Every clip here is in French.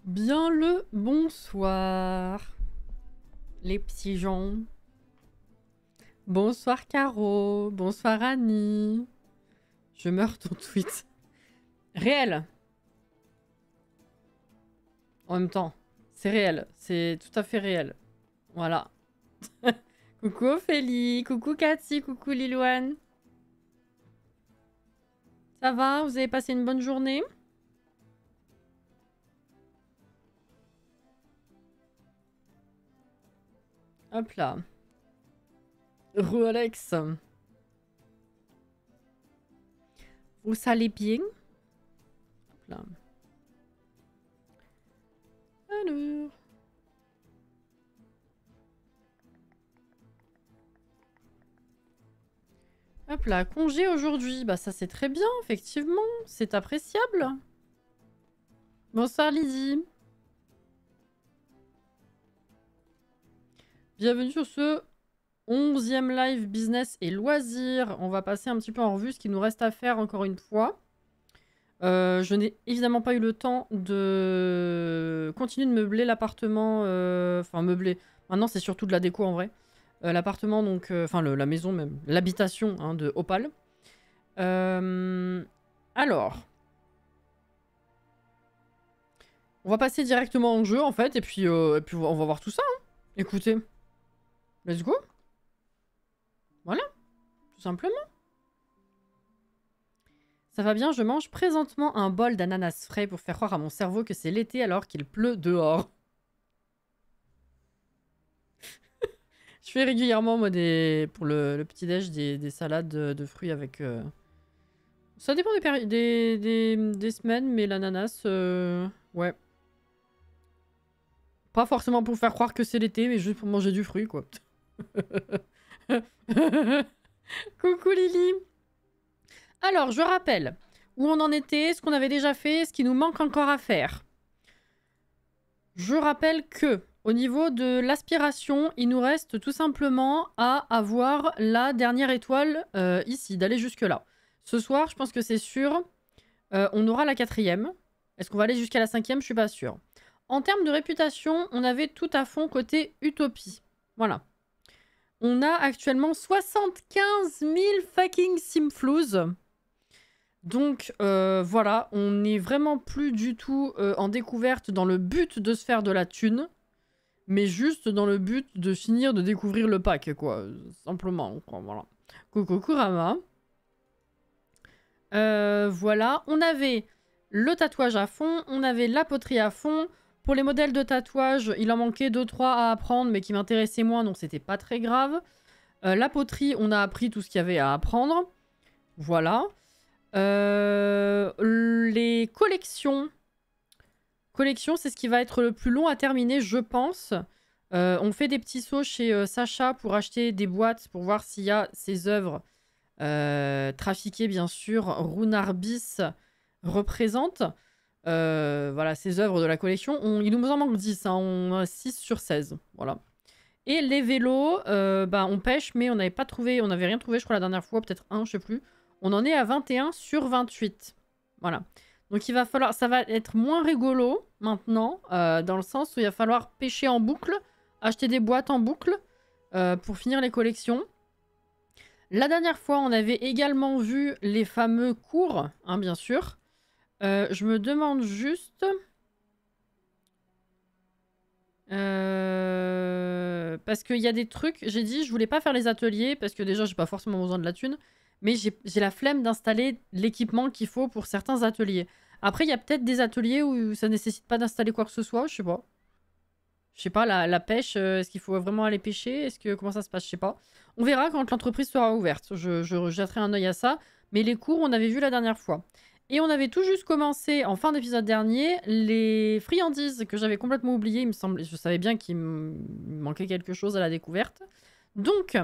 Bien le bonsoir, les petits gens. Bonsoir Caro, bonsoir Annie. Je meurs ton tweet. Réel. En même temps, c'est réel, c'est tout à fait réel. Voilà. Coucou Ophélie, coucou Cathy, coucou Lilouane. Ça va? Vous avez passé une bonne journée? Hop là. Re Alex. Vous allez bien? Hop là. Alors. Hop là, congé aujourd'hui. Bah ça c'est très bien, effectivement. C'est appréciable. Bonsoir Lydie. Bienvenue sur ce 11e live business et loisirs. On va passer un petit peu en revue ce qu'il nous reste à faire encore une fois. Je n'ai évidemment pas eu le temps de continuer de meubler l'appartement. Enfin, meubler. Maintenant, c'est surtout de la déco en vrai. L'appartement, donc. Enfin, la maison même. L'habitation hein, de Opal. Alors. On va passer directement en jeu en fait. Et puis on va voir tout ça. Hein. Écoutez. Let's go. Voilà. Tout simplement. Ça va bien, je mange présentement un bol d'ananas frais pour faire croire à mon cerveau que c'est l'été alors qu'il pleut dehors. Je fais régulièrement, moi, pour le petit-déj, des salades de fruits avec... Ça dépend des semaines, mais l'ananas, ouais. Pas forcément pour faire croire que c'est l'été, mais juste pour manger du fruit, quoi. Coucou Lily. Alors, je rappelle où on en était, ce qu'on avait déjà fait, ce qui nous manque encore à faire. Je rappelle que, au niveau de l'aspiration, il nous reste tout simplement à avoir la dernière étoile ici, d'aller jusque-là. Ce soir, je pense que c'est sûr, on aura la 4e. Est-ce qu'on va aller jusqu'à la 5e? Je suis pas sûre. En termes de réputation, on avait tout à fond côté Utopie. Voilà. On a actuellement 75 000 fucking simflouz. Donc voilà, on n'est vraiment plus du tout en découverte dans le but de se faire de la thune, mais juste dans le but de finir de découvrir le pack, quoi. Simplement, quoi, voilà. Coucou Kurama. Voilà, on avait le tatouage à fond, on avait la poterie à fond. Pour les modèles de tatouage, il en manquait 2-3 à apprendre, mais qui m'intéressaient moins, donc c'était pas très grave. La poterie, on a appris tout ce qu'il y avait à apprendre. Voilà. Les collections. Collections, c'est ce qui va être le plus long à terminer, je pense. On fait des petits sauts chez Sacha pour acheter des boîtes pour voir s'il y a ses œuvres trafiquées, bien sûr. Runarbis représente. Voilà, ses œuvres de la collection. Il nous en manque 10. Hein, on a 6 sur 16. Voilà. Et les vélos, bah, on pêche, mais on n'avait pas trouvé. On n'avait rien trouvé, je crois, la dernière fois. Peut-être un, je sais plus. On en est à 21 sur 28. Voilà. Donc il va falloir... Ça va être moins rigolo maintenant, dans le sens où il va falloir pêcher en boucle, acheter des boîtes en boucle pour finir les collections. La dernière fois, on avait également vu les fameux cours, hein, bien sûr. Je me demande juste... parce qu'il y a des trucs... J'ai dit, je voulais pas faire les ateliers, parce que déjà, j'ai pas forcément besoin de la thune. Mais j'ai la flemme d'installer l'équipement qu'il faut pour certains ateliers. Après, il y a peut-être des ateliers où ça nécessite pas d'installer quoi que ce soit, je sais pas. Je sais pas, la pêche, est-ce qu'il faut vraiment aller pêcher? Comment ça se passe? Je sais pas. On verra quand l'entreprise sera ouverte. Je jetterai un œil à ça. Mais les cours, on avait vu la dernière fois. Et on avait tout juste commencé, en fin d'épisode dernier, les friandises que j'avais complètement oubliées. Il me semblait, je savais bien qu'il me manquait quelque chose à la découverte. Donc...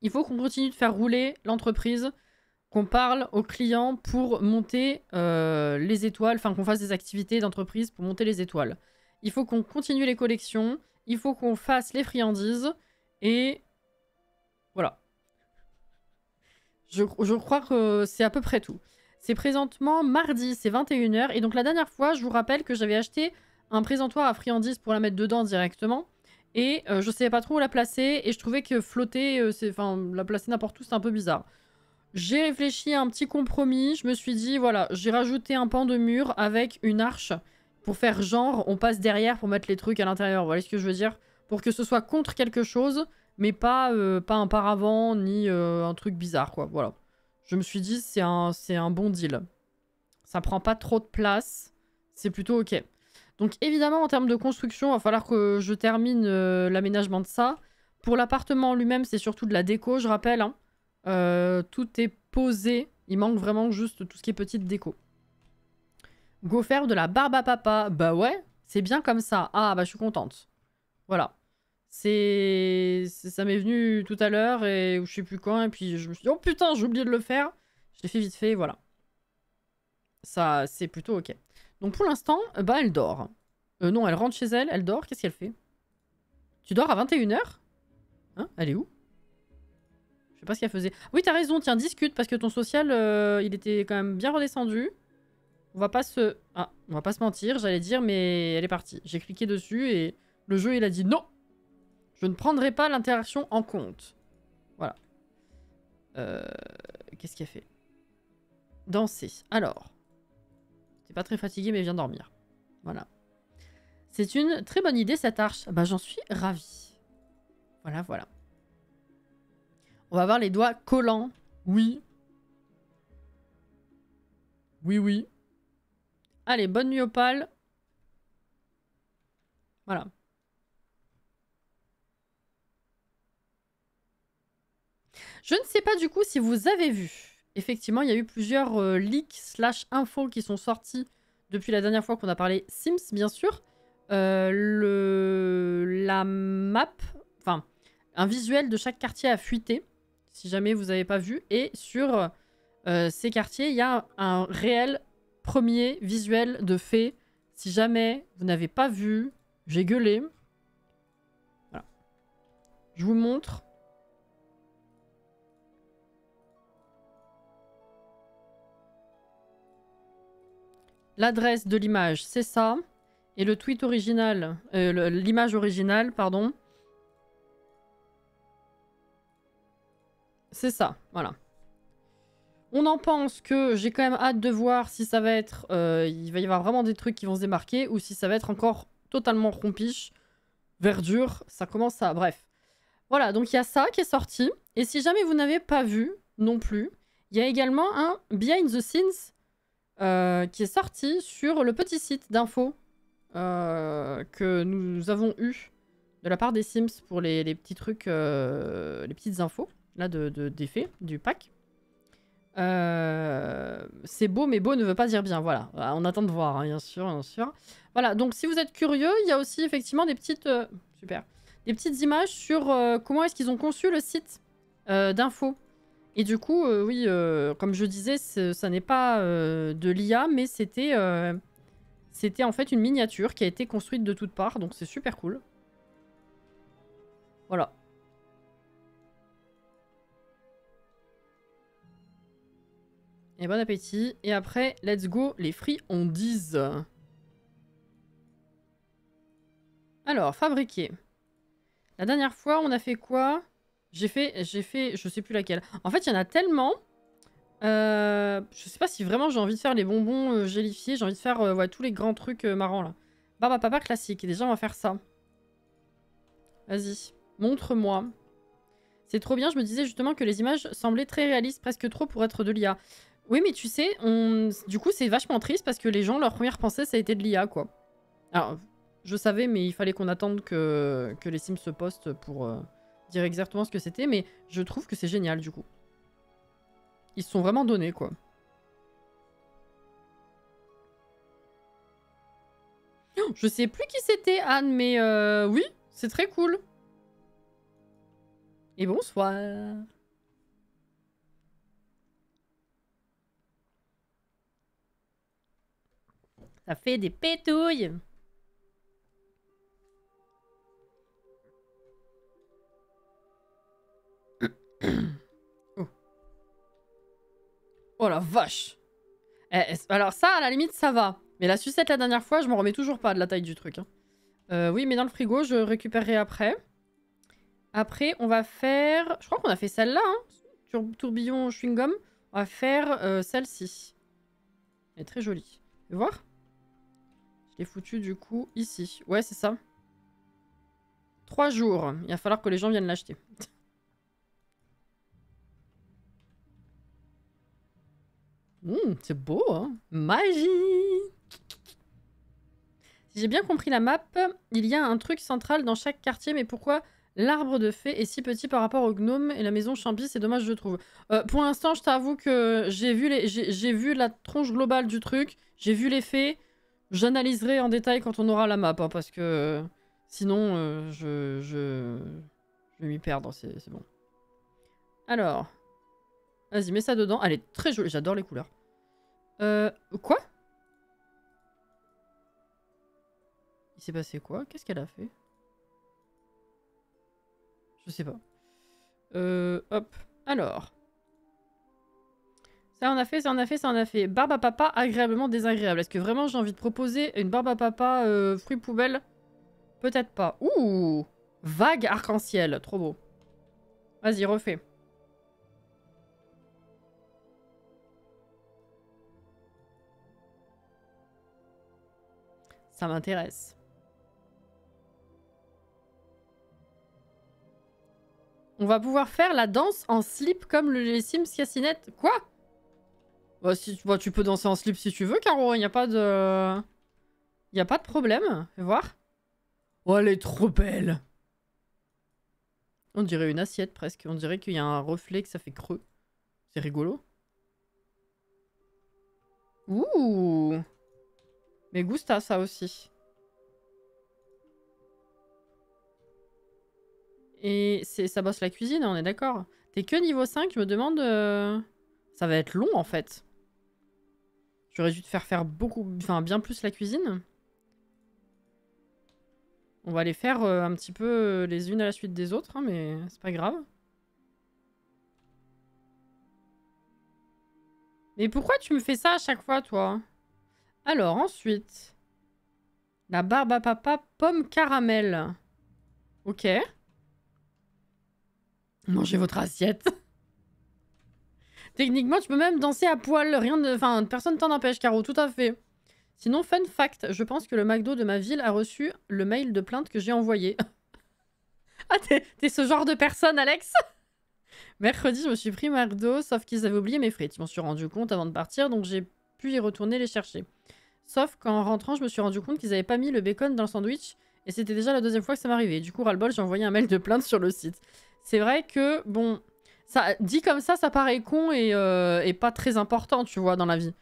il faut qu'on continue de faire rouler l'entreprise, qu'on parle aux clients pour monter les étoiles, enfin qu'on fasse des activités d'entreprise pour monter les étoiles. Il faut qu'on continue les collections, il faut qu'on fasse les friandises, et voilà. Je crois que c'est à peu près tout. C'est présentement mardi, c'est 21 h. Et donc la dernière fois, je vous rappelle que j'avais acheté un présentoir à friandises pour la mettre dedans directement. Et je savais pas trop où la placer. Et je trouvais que flotter, enfin, la placer n'importe où, c'est un peu bizarre. J'ai réfléchi à un petit compromis. Je me suis dit, voilà, j'ai rajouté un pan de mur avec une arche pour faire genre, on passe derrière pour mettre les trucs à l'intérieur. Vous voyez ce que je veux dire? Pour que ce soit contre quelque chose, mais pas un paravent ni un truc bizarre, quoi. Voilà. Je me suis dit, c'est un bon deal. Ça prend pas trop de place. C'est plutôt ok. Donc évidemment, en termes de construction, il va falloir que je termine l'aménagement de ça. Pour l'appartement en lui-même, c'est surtout de la déco, je rappelle. Hein. Tout est posé. Il manque vraiment juste tout ce qui est petite déco. Go faire de la barbe à papa. Bah ouais, c'est bien comme ça. Ah bah je suis contente. Voilà. Ça m'est venu tout à l'heure et je sais plus quand. Et puis je me suis dit, oh putain, j'ai oublié de le faire. Je l'ai fait vite fait, voilà. Ça, c'est plutôt ok. Donc pour l'instant, bah elle dort. Non, elle rentre chez elle, elle dort. Qu'est-ce qu'elle fait? Tu dors à 21 h? Hein? Elle est où? Je sais pas ce qu'elle faisait. Oui, t'as raison, tiens, discute, parce que ton social, il était quand même bien redescendu. On va pas se... Ah, on va pas se mentir, j'allais dire, mais elle est partie. J'ai cliqué dessus et le jeu, il a dit non! Je ne prendrai pas l'interaction en compte. Voilà. Qu'est-ce qu'elle fait? Danser. Alors. T'es pas très fatigué, mais viens dormir. Voilà. C'est une très bonne idée, cette arche. Bah, j'en suis ravie. Voilà, voilà. On va avoir les doigts collants. Oui. Oui, oui. Allez, bonne nuit opale. Voilà. Je ne sais pas du coup si vous avez vu. Effectivement, il y a eu plusieurs leaks / infos qui sont sortis depuis la dernière fois qu'on a parlé Sims, bien sûr. La map, enfin, un visuel de chaque quartier a fuité, si jamais vous n'avez pas vu. Et sur ces quartiers, il y a un réel premier visuel de fait. Si jamais vous n'avez pas vu, j'ai gueulé. Voilà. Je vous montre. L'adresse de l'image, c'est ça. Et le tweet original, l'image originale, pardon. C'est ça, voilà. On en pense que j'ai quand même hâte de voir si ça va être... il va y avoir vraiment des trucs qui vont se démarquer ou si ça va être encore totalement rompiche. Verdure, ça commence à... Bref. Voilà, donc il y a ça qui est sorti. Et si jamais vous n'avez pas vu non plus, il y a également un Behind the Scenes qui est sorti sur le petit site d'info que nous avons eu de la part des Sims pour les petits trucs, les petites infos là d'effets du pack. C'est beau, mais beau ne veut pas dire bien. Voilà, on attend de voir, hein, bien sûr, bien sûr. Voilà, donc si vous êtes curieux, il y a aussi effectivement des petites, super, des petites images sur comment est-ce qu'ils ont conçu le site d'info. Et du coup, oui, comme je disais, ça n'est pas de l'IA, mais c'était en fait une miniature qui a été construite de toutes parts, donc c'est super cool. Voilà. Et bon appétit. Et après, let's go les friandises. Alors, fabriquer. La dernière fois, on a fait quoi? J'ai fait, je sais plus laquelle. En fait, il y en a tellement. Je sais pas si vraiment j'ai envie de faire les bonbons gélifiés. J'ai envie de faire ouais, tous les grands trucs marrants là. Barbe à papa classique. Déjà, on va faire ça. Vas-y, montre-moi. C'est trop bien. Je me disais justement que les images semblaient très réalistes, presque trop pour être de l'IA. Oui, mais tu sais, du coup, c'est vachement triste parce que les gens, leur première pensée, ça a été de l'IA, quoi. Alors, je savais, mais il fallait qu'on attende que les Sims se postent pour dire exactement ce que c'était, mais je trouve que c'est génial, du coup. Ils se sont vraiment donnés, quoi. Je sais plus qui c'était, Anne, mais oui, c'est très cool. Et bonsoir. Ça fait des pétouilles. Oh. Oh la vache. Alors ça, à la limite, ça va. Mais la sucette la dernière fois, je m'en remets toujours pas de la taille du truc. Hein. Oui, mais dans le frigo, je récupérerai après. Après, on va faire... Je crois qu'on a fait celle-là, hein. Tourbillon chewing-gum. On va faire celle-ci. Elle est très jolie. Tu veux voir? Je l'ai foutue du coup ici. Ouais, c'est ça. 3 jours. Il va falloir que les gens viennent l'acheter. C'est beau, hein. Magie! Si j'ai bien compris la map, il y a un truc central dans chaque quartier, mais pourquoi l'arbre de fée est si petit par rapport au gnome et la maison Champi? C'est dommage, je trouve. Pour l'instant, je t'avoue que j'ai vu la tronche globale du truc, j'ai vu les fées. J'analyserai en détail quand on aura la map, hein, parce que sinon, je vais m'y perdre, c'est bon. Alors, vas-y, mets ça dedans. Elle est très jolie, j'adore les couleurs. Quoi? Il s'est passé quoi? Qu'est-ce qu'elle a fait? Je sais pas. Hop. Alors. Ça on a fait, ça on a fait, ça on a fait. Barbe à papa agréablement désagréable. Est-ce que vraiment j'ai envie de proposer une barbe à papa fruit poubelle? Peut-être pas. Ouh! Vague arc-en-ciel. Trop beau. Vas-y, refais. Ça m'intéresse. On va pouvoir faire la danse en slip comme les Sims Cassinette. Quoi? Bah, tu peux danser en slip si tu veux, Caro. Il n'y a pas de... Il n'y a pas de problème. Fais voir. Oh, elle est trop belle. On dirait une assiette presque. On dirait qu'il y a un reflet, que ça fait creux. C'est rigolo. Ouh. Mais gusta ça aussi. Et ça bosse la cuisine, on est d'accord. T'es que niveau 5, je me demande... Ça va être long en fait. J'aurais dû te faire beaucoup... Enfin, bien plus la cuisine. On va les faire un petit peu les unes à la suite des autres, hein, mais c'est pas grave. Mais pourquoi tu me fais ça à chaque fois, toi? Alors, ensuite... La barbe à papa pomme caramel. Ok. Mangez votre assiette. Techniquement, tu peux même danser à poil. Rien de... Enfin, personne t'en empêche, Caro, tout à fait. Sinon, fun fact, je pense que le McDo de ma ville a reçu le mail de plainte que j'ai envoyé. Ah, t'es ce genre de personne, Alex? Mercredi, je me suis pris McDo, sauf qu'ils avaient oublié mes frites. Je m'en suis rendu compte avant de partir, donc j'ai pu y retourner les chercher. Sauf qu'en rentrant, je me suis rendu compte qu'ils avaient pas mis le bacon dans le sandwich, et c'était déjà la deuxième fois que ça m'arrivait. Du coup, ras-le-bol, j'ai envoyé un mail de plainte sur le site. C'est vrai que, bon, ça dit comme ça paraît con et pas très important, tu vois, dans la vie.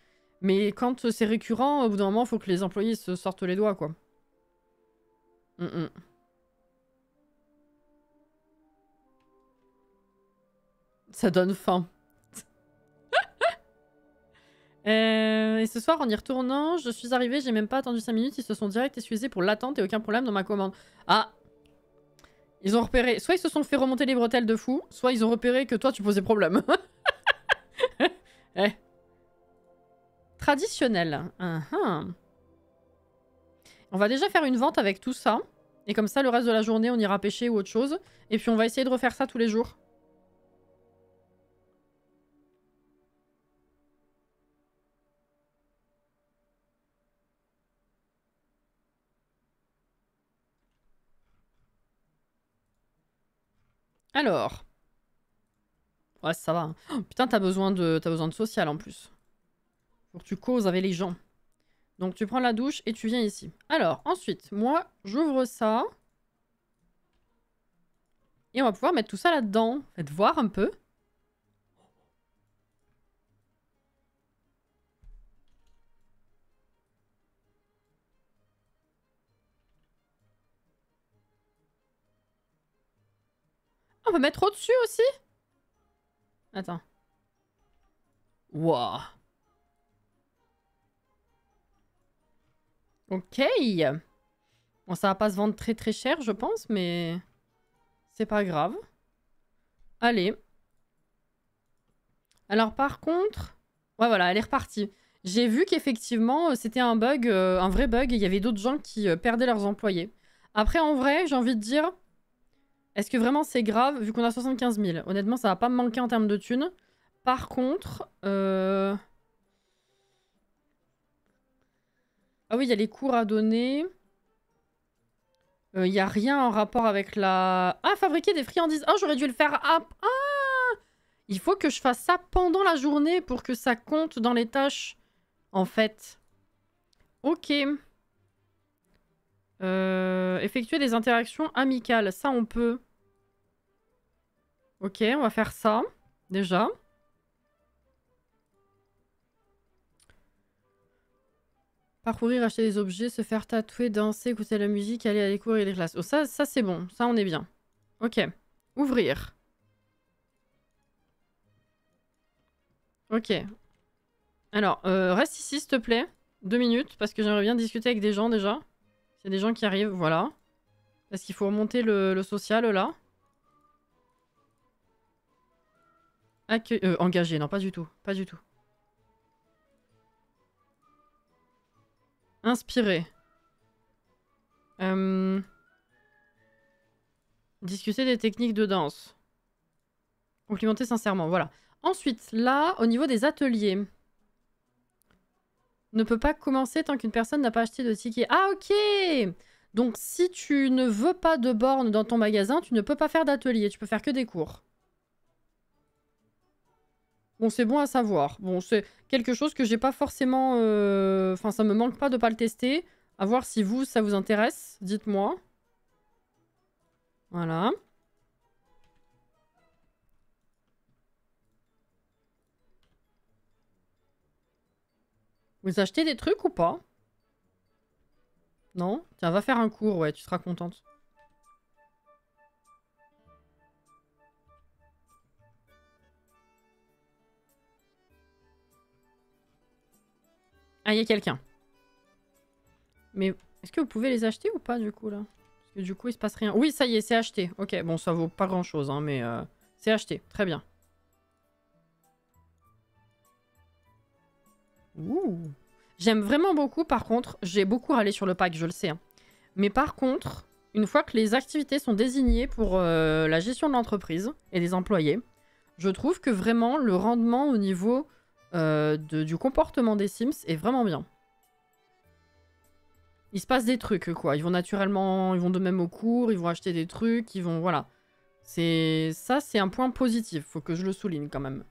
Mais quand c'est récurrent, au bout d'un moment, il faut que les employés se sortent les doigts, quoi. Ça donne faim. Et ce soir, en y retournant, je suis arrivée, j'ai même pas attendu 5 minutes, ils se sont direct excusés pour l'attente et aucun problème dans ma commande. Ah! Ils ont repéré, soit ils se sont fait remonter les bretelles de fou, soit ils ont repéré que toi tu posais problème. Eh. Traditionnel. On va déjà faire une vente avec tout ça. Et comme ça, le reste de la journée, on ira pêcher ou autre chose. Et puis on va essayer de refaire ça tous les jours. Alors. Ouais, ça va. Hein. Oh, putain, t'as besoin de social en plus. Faut que tu causes avec les gens. Donc tu prends la douche et tu viens ici. Alors, ensuite, moi, j'ouvre ça. Et on va pouvoir mettre tout ça là-dedans. Faites voir un peu. On peut mettre au-dessus aussi? Attends. Waouh. Ok. Bon, ça va pas se vendre très très cher, je pense, mais... C'est pas grave. Allez. Alors par contre... Ouais, voilà, elle est repartie. J'ai vu qu'effectivement, c'était un bug, un vrai bug, et il y avait d'autres gens qui perdaient leurs employés. Après, en vrai, j'ai envie de dire, est-ce que vraiment c'est grave, vu qu'on a 75 000? Honnêtement, ça va pas me manquer en termes de thunes. Par contre... Ah oui, il y a les cours à donner. Il y a rien en rapport avec la... Ah, fabriquer des friandises. Oh, j'aurais dû le faire... Ah, il faut que je fasse ça pendant la journée pour que ça compte dans les tâches, en fait. Ok. Effectuer des interactions amicales. Ça, on peut. Ok, on va faire ça, déjà. Parcourir, acheter des objets, se faire tatouer, danser, écouter la musique, aller à les cours et les classes. Oh, ça c'est bon. Ça, on est bien. Ok. Ouvrir. Ok. Alors, reste ici, s'il te plaît. 2 minutes, parce que j'aimerais bien discuter avec des gens, déjà. S'il y a des gens qui arrivent, voilà. Parce qu'il faut remonter le social, là. Engagé, non, pas du tout. Pas du tout. Inspirer. Discuter des techniques de danse. Complimenter sincèrement, voilà. Ensuite, là, au niveau des ateliers. Ne peut pas commencer tant qu'une personne n'a pas acheté de ticket. Ah, ok! Donc, si tu ne veux pas de borne dans ton magasin, tu ne peux pas faire d'atelier. Tu peux faire que des cours. Bon, c'est bon à savoir. Bon, c'est quelque chose que j'ai pas forcément... Enfin, ça me manque pas de pas le tester. À voir si vous, ça vous intéresse. Dites-moi. Voilà. Vous achetez des trucs ou pas? Non? Tiens, va faire un cours, ouais, tu seras contente. Ah, il y a quelqu'un. Mais est-ce que vous pouvez les acheter ou pas, du coup, là? Parce que du coup, il se passe rien. Oui, ça y est, c'est acheté. Ok, bon, ça vaut pas grand-chose, hein, mais c'est acheté. Très bien. Ouh. J'aime vraiment beaucoup, par contre, j'ai beaucoup râlé sur le pack, je le sais. Hein. Mais par contre, une fois que les activités sont désignées pour la gestion de l'entreprise et des employés, je trouve que vraiment le rendement au niveau du comportement des Sims est vraiment bien. Il se passe des trucs, quoi. Ils vont naturellement, ils vont de même au cours, ils vont acheter des trucs, ils vont... Voilà. Ça, c'est un point positif, faut que je le souligne quand même.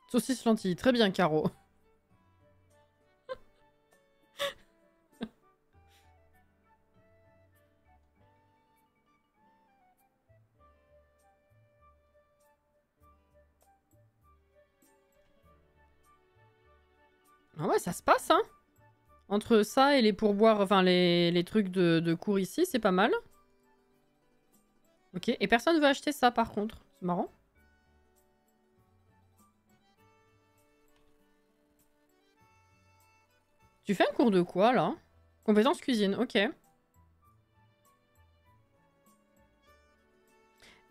Saucisse lentille, très bien, Caro. Ah ouais, ça se passe, hein. Entre ça et les pourboires, enfin les trucs de cours ici, c'est pas mal. Ok, et personne veut acheter ça par contre. C'est marrant. Tu fais un cours de quoi, là? Compétences cuisine, ok.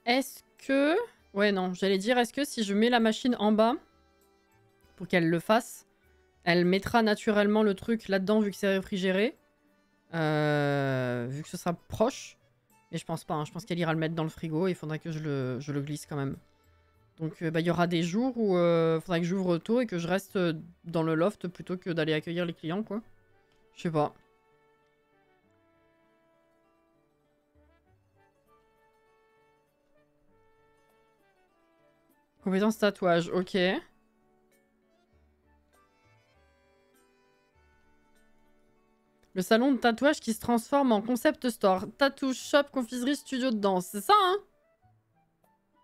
Est-ce que... Ouais, non, j'allais dire, est-ce que si je mets la machine en bas, pour qu'elle le fasse, elle mettra naturellement le truc là-dedans, vu que c'est réfrigéré, vu que ce sera proche. Mais je pense pas, hein. Je pense qu'elle ira le mettre dans le frigo, et il faudra que je le glisse quand même. Donc bah, il y aura des jours où il faudra que j'ouvre tôt et que je reste dans le loft plutôt que d'aller accueillir les clients, quoi. Je sais pas. Compétence tatouage, ok. Le salon de tatouage qui se transforme en concept store. Tattoo shop, confiserie, studio de danse. C'est ça, hein?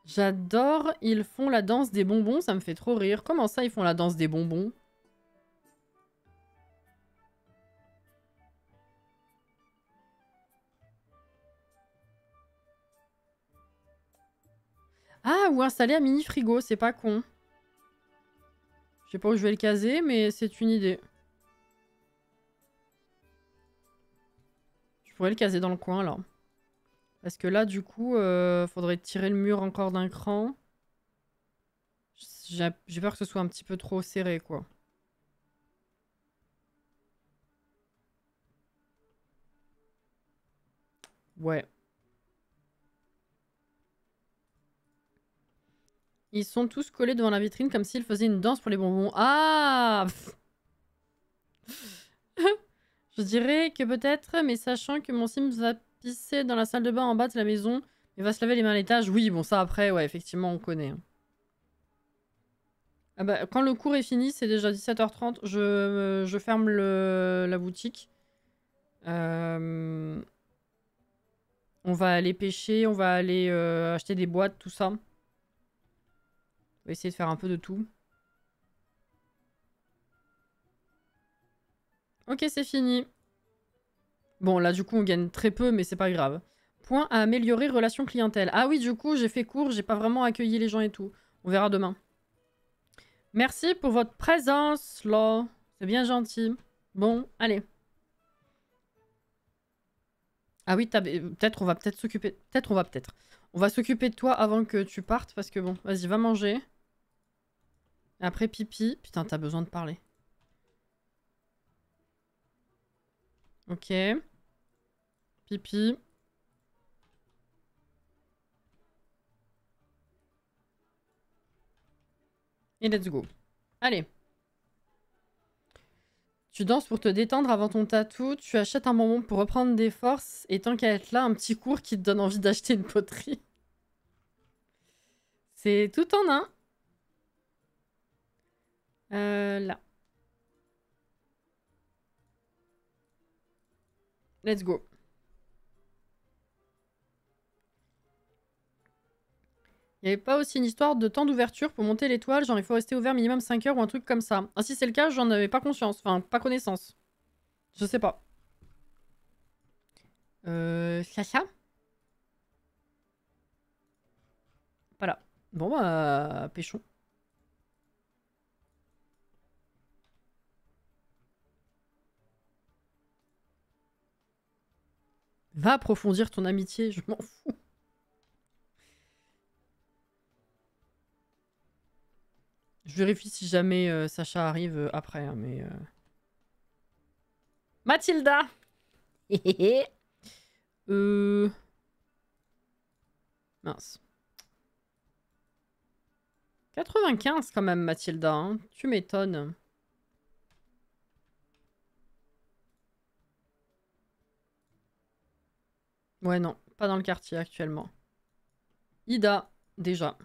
J'adore. Ils font la danse des bonbons. Ça me fait trop rire. Comment ça, ils font la danse des bonbons? Ah, ou installer un mini frigo, c'est pas con. Je sais pas où je vais le caser, mais c'est une idée. Je pourrais le caser dans le coin, là. Parce que là, du coup, faudrait tirer le mur encore d'un cran. J'ai peur que ce soit un petit peu trop serré, quoi. Ouais. Ils sont tous collés devant la vitrine comme s'ils faisaient une danse pour les bonbons. Ah! Je dirais que peut-être, mais sachant que mon Sims va pisser dans la salle de bain en bas de la maison et va se laver les mains à l'étage. Oui, bon, ça après, ouais, effectivement, on connaît. Ah bah, quand le cours est fini, c'est déjà 17h30, je ferme la boutique. On va aller pêcher, on va aller acheter des boîtes, tout ça. On va essayer de faire un peu de tout. Ok, c'est fini. Bon, là, du coup, on gagne très peu, mais c'est pas grave. Point à améliorer relation clientèle. Ah oui, du coup, j'ai fait cours, j'ai pas vraiment accueilli les gens et tout. On verra demain. Merci pour votre présence, là. C'est bien gentil. Bon, allez. Ah oui, peut-être, on va peut-être s'occuper... Peut-être, on va peut-être. On va s'occuper de toi avant que tu partes, parce que bon, vas-y, va manger. Après, pipi. Putain, t'as besoin de parler. Ok. Pipi. Et let's go. Allez. Tu danses pour te détendre avant ton tatou, tu achètes un bonbon pour reprendre des forces, et tant qu'à être là, un petit cours qui te donne envie d'acheter une poterie. C'est tout en un. Là. Let's go. Il n'y avait pas aussi une histoire de temps d'ouverture pour monter l'étoile, genre il faut rester ouvert minimum 5 heures ou un truc comme ça. Ah si c'est le cas, j'en avais pas conscience, enfin pas connaissance. Je sais pas. Chacha. Voilà. Bon bah, pêchons. Va approfondir ton amitié, je m'en fous. Je vérifie si jamais Sacha arrive après, hein, mais... Mathilda. Mince. 95 quand même, Mathilda, hein. Tu m'étonnes. Ouais, non, pas dans le quartier actuellement. Ida, déjà.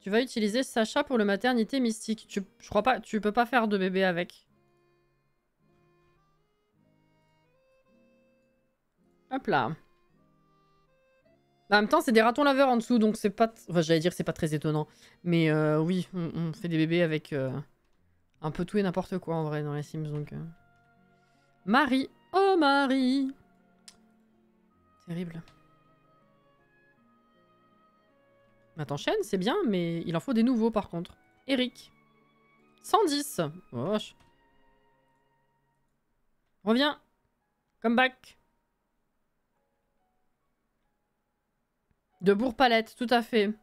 Tu vas utiliser Sacha pour le maternité mystique. Je crois pas, tu peux pas faire de bébé avec. Hop là. Bah, en même temps, c'est des ratons laveurs en dessous, donc c'est pas... Enfin, j'allais dire que c'est pas très étonnant. Mais oui, on fait des bébés avec un peu tout et n'importe quoi, en vrai, dans les Sims, donc... Marie. Oh, Marie. Terrible. Bah, t'enchaînes, c'est bien, mais il en faut des nouveaux, par contre. Eric. 110. Oh, reviens. Come back. De Bourg-Palette, tout à fait.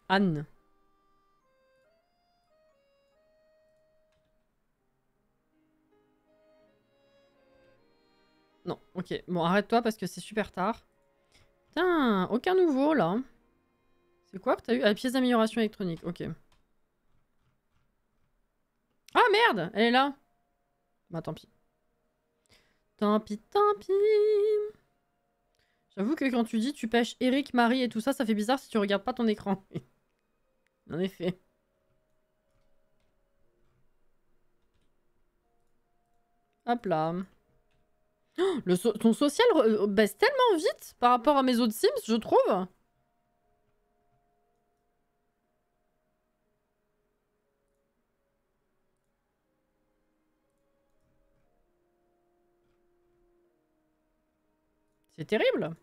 Anne. Non, ok. Bon, arrête-toi parce que c'est super tard. Putain, aucun nouveau, là. C'est quoi que t'as eu? Ah, pièce d'amélioration électronique, ok. Ah, merde! Elle est là. Bah, tant pis. Tant pis, tant pis. J'avoue que quand tu dis tu pêches Eric, Marie et tout ça, ça fait bizarre si tu regardes pas ton écran. En effet. Hop là. Oh, ton social baisse tellement vite par rapport à mes autres Sims, je trouve. C'est terrible.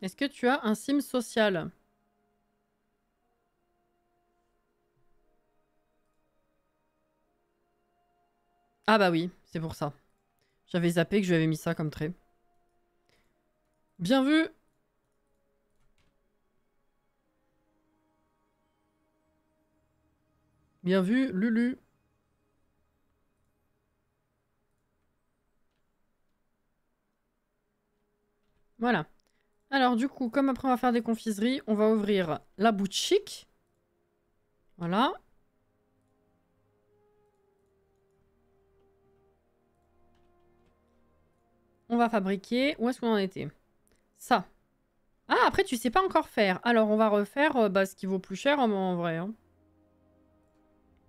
Est-ce que tu as un sim social? Ah bah oui, c'est pour ça. J'avais zappé que je lui avais mis ça comme trait. Bien vu. Bien vu, Lulu. Voilà. Alors du coup, comme après on va faire des confiseries, on va ouvrir la boutique. Voilà. On va fabriquer. Où est-ce qu'on en était? Ça. Ah, après tu sais pas encore faire. Alors on va refaire ce qui vaut plus cher en vrai. Hein.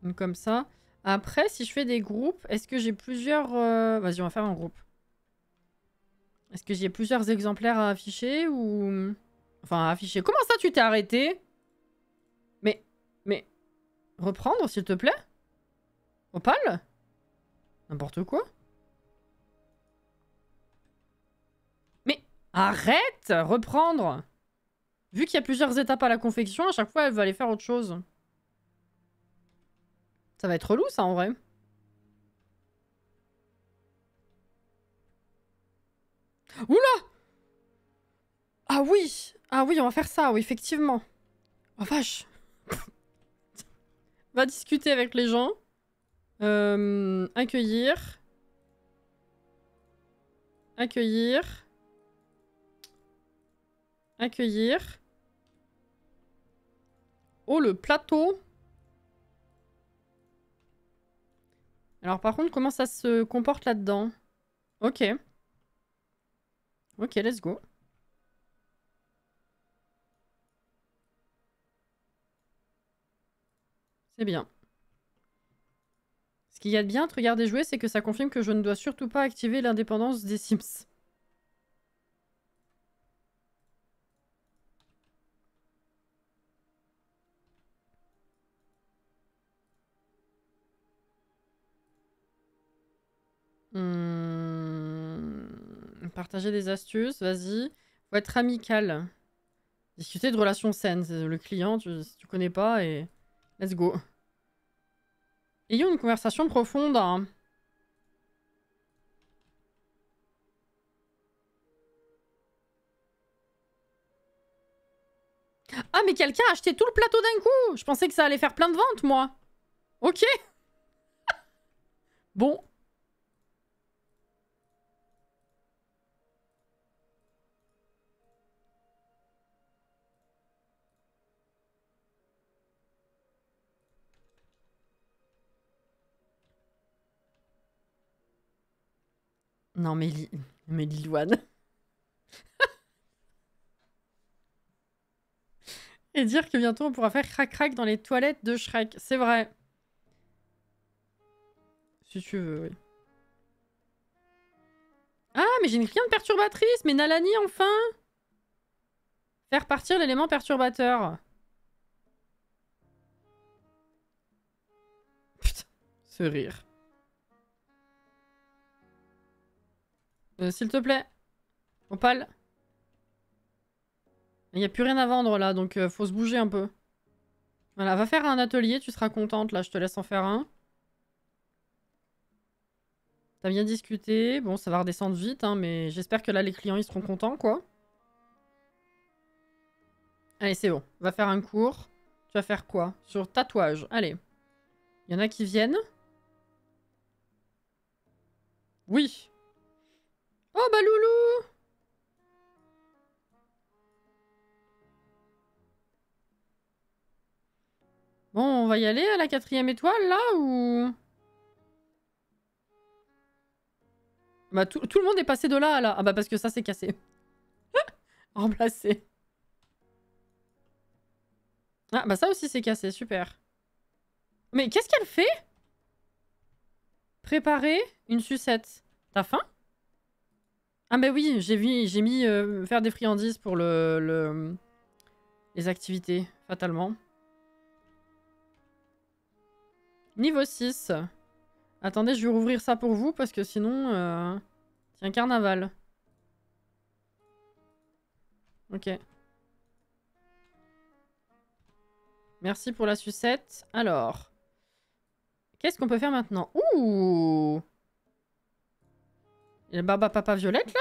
Donc comme ça. Après, si je fais des groupes, est-ce que j'ai plusieurs... Vas-y, on va faire un groupe. Est-ce que j'ai plusieurs exemplaires à afficher ou... Enfin, à afficher. Comment ça, tu t'es arrêté? Mais... Reprendre, s'il te plaît? Opal? N'importe quoi. Mais... Arrête! Reprendre! Vu qu'il y a plusieurs étapes à la confection, à chaque fois, elle va aller faire autre chose. Ça va être relou, ça, en vrai. Oula! Ah oui! Ah oui, on va faire ça, oui, effectivement. Oh vache! Va discuter avec les gens. Accueillir. Accueillir. Accueillir. Oh, le plateau. Alors par contre, comment ça se comporte là-dedans? Ok. Ok, let's go. C'est bien. Ce qu'il y a de bien de regarder jouer, c'est que ça confirme que je ne dois surtout pas activer l'indépendance des Sims. Partager des astuces, vas-y. Faut être amical. Discuter de relations saines. Le client, si tu connais pas, et... Let's go. Ayons une conversation profonde. Hein. Ah, mais quelqu'un a acheté tout le plateau d'un coup! Je pensais que ça allait faire plein de ventes, moi. Ok. Bon. Non, mais Lilouane. Et dire que bientôt on pourra faire crac-crac dans les toilettes de Shrek. C'est vrai. Si tu veux, oui. Ah, mais j'ai une cliente perturbatrice. Mais Nalani, enfin. Faire partir l'élément perturbateur. Putain, ce rire. S'il te plaît. Opal. Il n'y a plus rien à vendre là, donc faut se bouger un peu. Voilà, va faire un atelier, tu seras contente. Là, je te laisse en faire un. T'as bien discuté. Bon, ça va redescendre vite, hein, mais j'espère que là, les clients, ils seront contents, quoi. Allez, c'est bon. Va faire un cours. Tu vas faire quoi? Sur tatouage. Allez. Il y en a qui viennent. Oui. Oh, bah loulou! Bon, on va y aller à la 4e étoile, là, ou... Bah, tout le monde est passé de là à là. Ah bah, parce que ça, c'est cassé. Remplacé. Ah, bah ça aussi, c'est cassé. Super. Mais qu'est-ce qu'elle fait? Préparer une sucette. T'as faim? Ah bah oui, j'ai mis faire des friandises pour les activités, fatalement. Niveau 6. Attendez, je vais rouvrir ça pour vous parce que sinon... c'est un carnaval. Ok. Merci pour la sucette. Alors. Qu'est-ce qu'on peut faire maintenant? Ouh! Il y a Barba Papa Violette, là?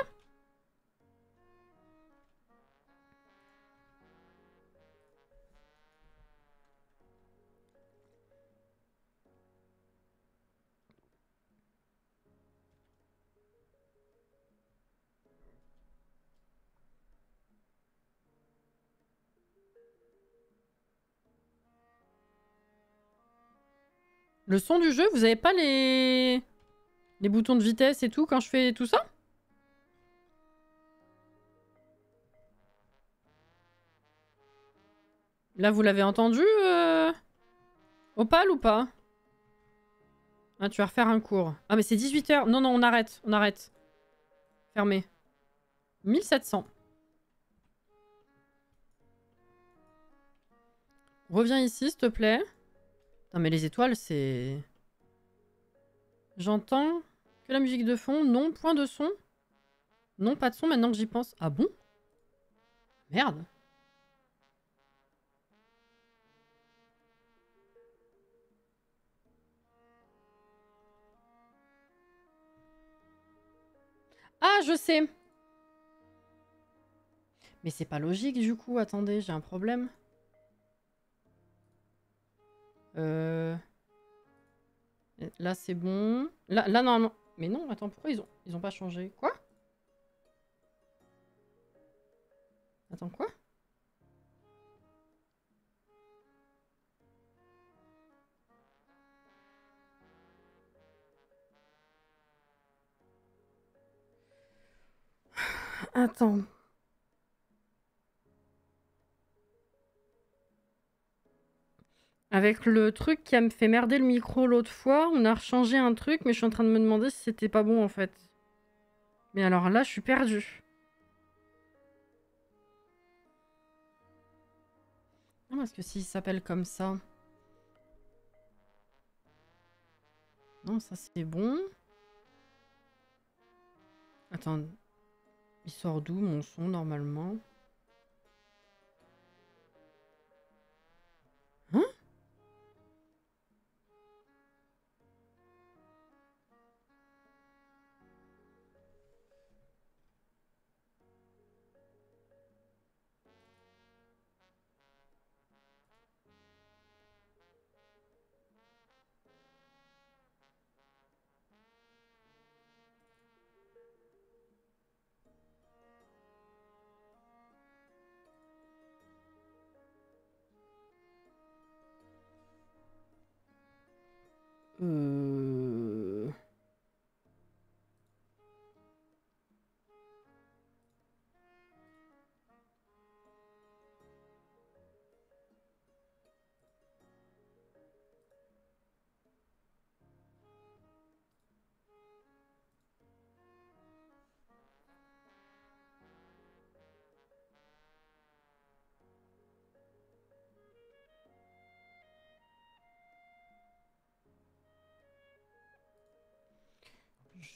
Le son du jeu, vous avez pas les boutons de vitesse et tout quand je fais tout ça? Là, vous l'avez entendu, Opal ou pas? Ah, tu vas refaire un cours. Ah, mais c'est 18 h. Non, non, on arrête. On arrête. Fermé. 1700. Reviens ici, s'il te plaît. Non, mais les étoiles, c'est... J'entends que la musique de fond. Non, point de son. Non, pas de son maintenant que j'y pense. Ah bon? Merde. Ah, je sais. Mais c'est pas logique du coup. Attendez, j'ai un problème. Là, c'est bon. Là, normalement... Mais non, attends, pourquoi ils ont pas changé? Quoi? Attends, quoi? Attends. Avec le truc qui a me fait merder le micro l'autre fois, on a rechangé un truc, mais je suis en train de me demander si c'était pas bon en fait. Mais alors là, je suis perdue. Non, parce que s'il s'appelle comme ça... Non, ça c'est bon. Attends. Il sort d'où mon son normalement? Hein?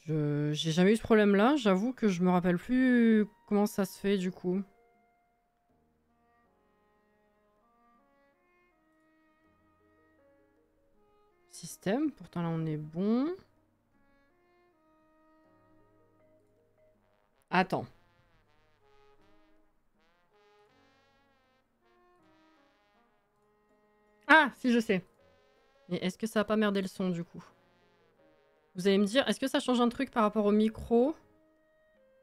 J'ai jamais eu ce problème-là. J'avoue que je me rappelle plus comment ça se fait du coup. Système. Pourtant là on est bon. Attends. Ah, si je sais. Mais est-ce que ça va pas merder le son du coup? Vous allez me dire, est-ce que ça change un truc par rapport au micro?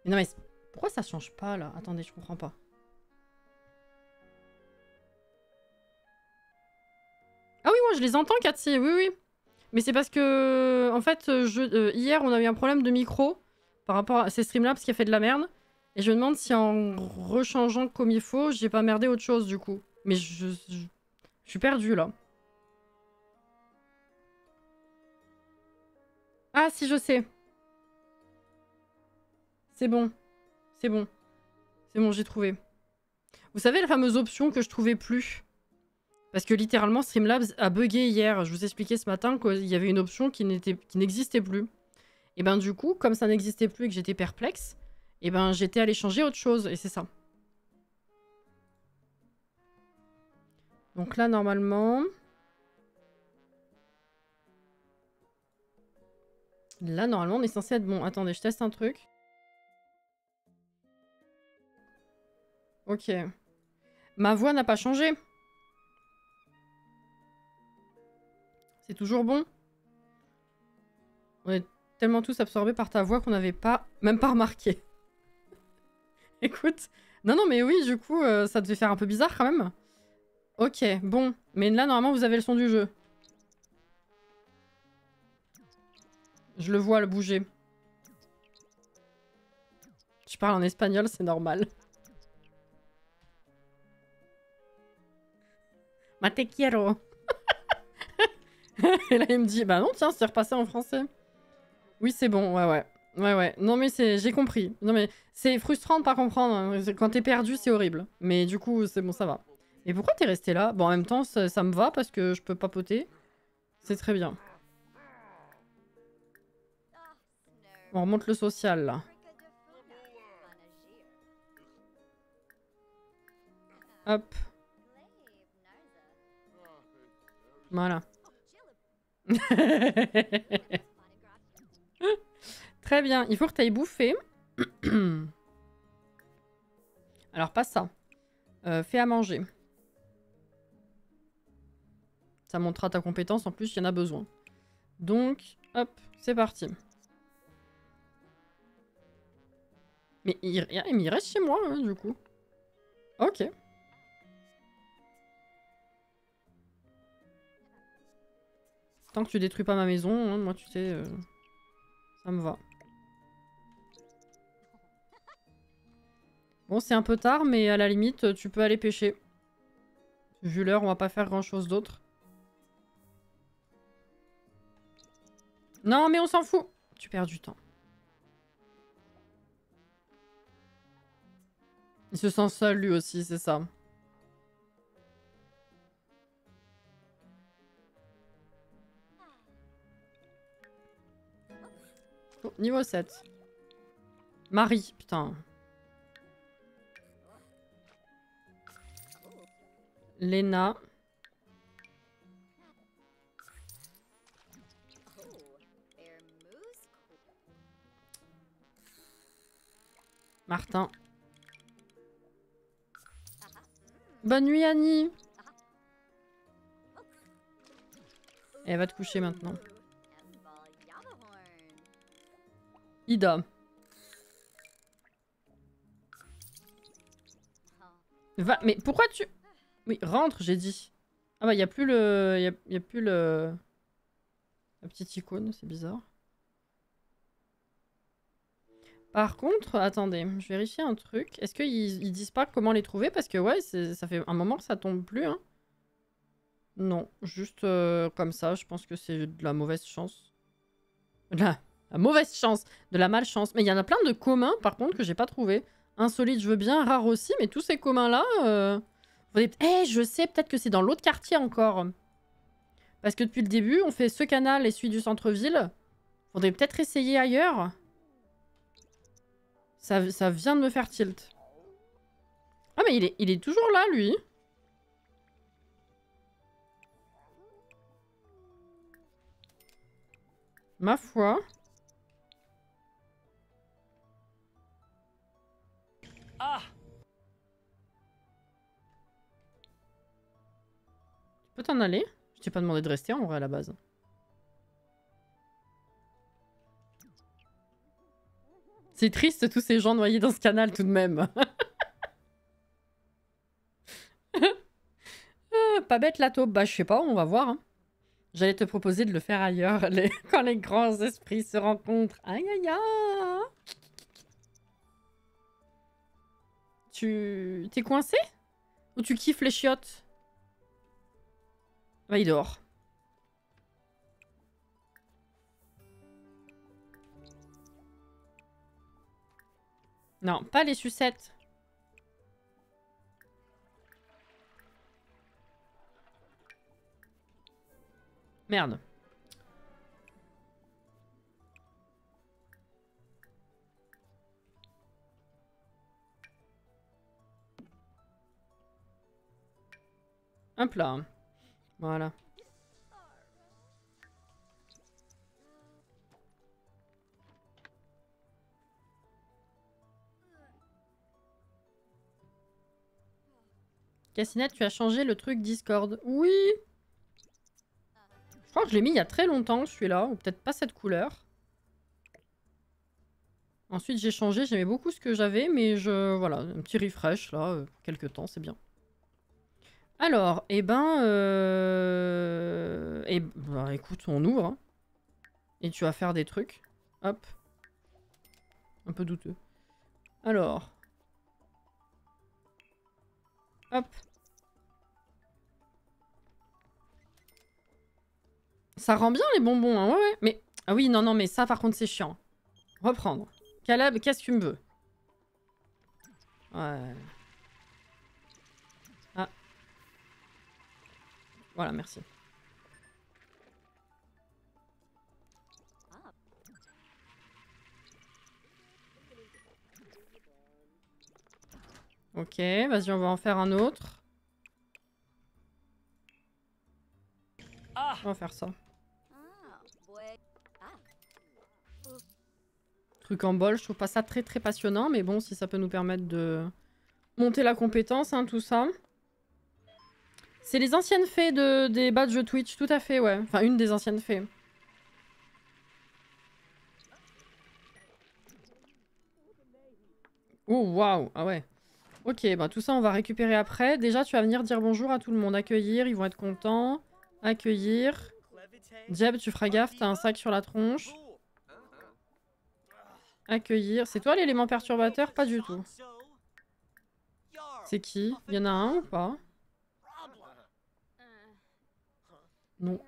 Mais non mais pourquoi ça change pas là? Attendez, je comprends pas. Ah oui, moi je les entends, Cathy, oui, oui. Mais c'est parce que, en fait, hier on a eu un problème de micro par rapport à ces Streamlabs qui a fait de la merde. Et je me demande si en rechangeant comme il faut, j'ai pas merdé autre chose du coup. Mais je suis perdue là. Ah si, je sais. C'est bon. C'est bon. C'est bon, j'ai trouvé. Vous savez la fameuse option que je trouvais plus? Parce que littéralement, Streamlabs a bugué hier. Je vous expliquais ce matin qu'il y avait une option qui n'existait plus. Et ben du coup, comme ça n'existait plus et que j'étais perplexe, et ben j'étais allée changer autre chose. Et c'est ça. Donc là, normalement... Là, normalement, on est censé être bon. Attendez, je teste un truc. Ok. Ma voix n'a pas changé. C'est toujours bon. On est tellement tous absorbés par ta voix qu'on n'avait pas... Même pas remarqué. Écoute. Non, non, mais oui, du coup, ça devait faire un peu bizarre quand même. Ok, bon. Mais là, normalement, vous avez le son du jeu. Je le vois le bouger. Je parle en espagnol, c'est normal. Ma te quiero. Et là, il me dit, bah non, tiens, c'est repassé en français. Oui, c'est bon, ouais, ouais. Ouais, ouais. Non, mais j'ai compris. Non, mais c'est frustrant de pas comprendre. Hein. Quand t'es perdu, c'est horrible. Mais du coup, c'est bon, ça va. Et pourquoi t'es resté là? Bon, en même temps, ça me va parce que je peux papoter. C'est très bien. On remonte le social, là. Hop. Voilà. Très bien. Il faut que t'ailles bouffer. Alors, pas ça. Fais à manger. Ça montrera ta compétence. En plus, il y en a besoin. Donc, hop, c'est parti. Mais il reste chez moi, hein, du coup. Ok. Tant que tu détruis pas ma maison, hein, moi, tu sais, ça me va. Bon, c'est un peu tard, mais à la limite, tu peux aller pêcher. Vu l'heure, on va pas faire grand-chose d'autre. Non, mais on s'en fout. Tu perds du temps. Il se sent seul, lui aussi, c'est ça. Oh, niveau 7. Marie, putain. Léna. Martin. Bonne nuit, Annie. Et elle va te coucher maintenant. Ida. Va, mais pourquoi tu... Oui, rentre, j'ai dit. Ah bah, il n'y a plus le... Il y a plus le... La petite icône, c'est bizarre. Par contre, attendez, je vérifie un truc. Est-ce qu'ils disent pas comment les trouver? Parce que ouais, ça fait un moment que ça tombe plus, hein. Non, juste comme ça, je pense que c'est de la mauvaise chance. De la mauvaise chance, de la malchance. Mais il y en a plein de communs, par contre, que j'ai pas trouvé. Insolite, je veux bien, rare aussi, mais tous ces communs-là... Eh, je sais, peut-être que c'est dans l'autre quartier encore. Parce que depuis le début, on fait ce canal et celui du centre-ville. Faudrait peut-être essayer ailleurs. Ça vient de me faire tilt. Ah, mais il est toujours là, lui. Ma foi. Ah! Tu peux t'en aller? Je t'ai pas demandé de rester en vrai à la base. C'est triste tous ces gens noyés dans ce canal tout de même. Pas bête la taupe. Bah je sais pas, on va voir. Hein. J'allais te proposer de le faire ailleurs, quand les grands esprits se rencontrent. Aïe aïe aïe. T'es coincé? Ou tu kiffes les chiottes? Bah il dort. Non, pas les sucettes. Merde. Hop là. Voilà. Cassinette, tu as changé le truc Discord. Oui. Je crois que je l'ai mis il y a très longtemps, celui-là. Ou peut-être pas cette couleur. Ensuite, j'ai changé. J'aimais beaucoup ce que j'avais. Mais voilà, un petit refresh, là. Quelques temps, c'est bien. Alors, bah, écoute, on ouvre. Hein. Et tu vas faire des trucs. Hop. Un peu douteux. Alors. Hop. Ça rend bien les bonbons, hein. Ouais, ouais. Mais... Ah oui, non, non, mais ça, par contre, c'est chiant. Reprendre. Caleb, qu'est-ce que tu me veux? Ouais. Ah. Voilà, merci. Ok, vas-y, on va en faire un autre. On va faire ça. Truc en bol, je trouve pas ça très très passionnant, mais bon, si ça peut nous permettre de monter la compétence, hein, tout ça. C'est les anciennes fées des badges Twitch, tout à fait, ouais. Enfin, une des anciennes fées. Oh, waouh, ah ouais. Ok, bah tout ça on va récupérer après. Déjà, tu vas venir dire bonjour à tout le monde. Accueillir, ils vont être contents. Accueillir. Jeb, tu feras gaffe, t'as un sac sur la tronche. Accueillir. C'est toi l'élément perturbateur? Pas du tout. C'est qui? Il y en a un ou pas? Non.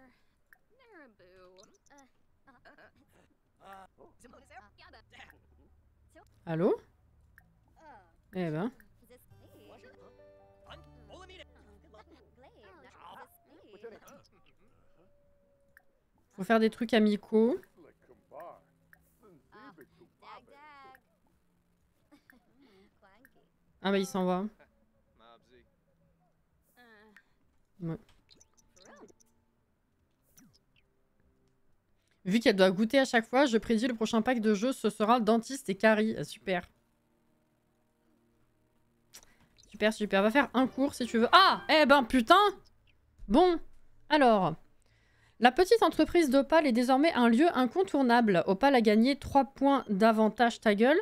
Allô? Eh ben. Faut faire des trucs amicaux. Ah bah il s'en va. Ouais. Vu qu'elle doit goûter à chaque fois, je prédis le prochain pack de jeux, ce sera Dentiste et Carrie. Ah, super. Super, super. Va faire un cours si tu veux. Ah! Eh ben putain! Bon. Alors. La petite entreprise d'Opal est désormais un lieu incontournable. Opal a gagné 3 points d'avantage ta gueule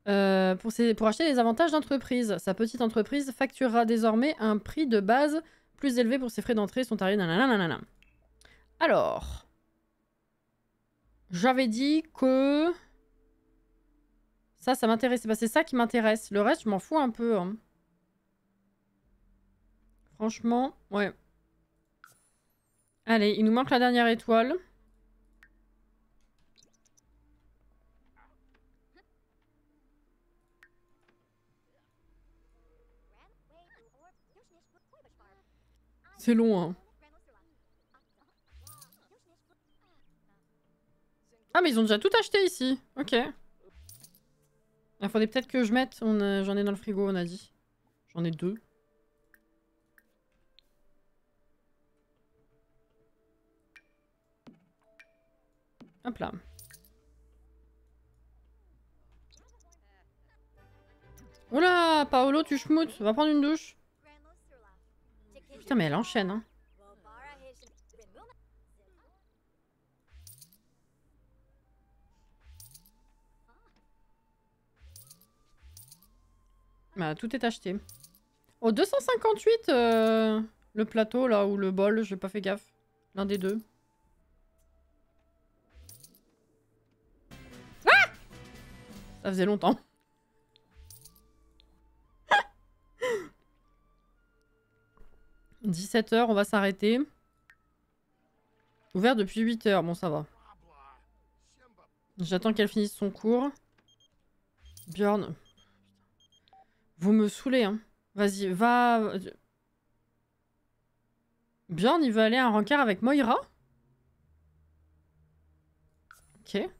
pour acheter les avantages d'entreprise. Sa petite entreprise facturera désormais un prix de base plus élevé pour ses frais d'entrée. Sont tarifs nanana. Alors, j'avais dit que ça m'intéressait. Bah, c'est ça qui m'intéresse. Le reste, je m'en fous un peu. Hein. Franchement, ouais. Allez, il nous manque la dernière étoile. C'est long, hein. Ah, mais ils ont déjà tout acheté ici. Ok. Il faudrait peut-être que je mette... J'en ai dans le frigo, on a dit. J'en ai 2. Hop là. Oula, Paolo, tu schmoutes. Va prendre une douche. Putain, mais elle enchaîne, hein. Bah, tout est acheté. Oh, 258 le plateau, là, ou le bol, j'ai pas fait gaffe. L'un des deux. Ah! Ça faisait longtemps. « 17h, on va s'arrêter. Ouvert depuis 8h, bon ça va. J'attends qu'elle finisse son cours. Bjorn. Vous me saoulez, hein. Vas-y, va... Bjorn, il veut aller à un rencard avec Moira? Ok.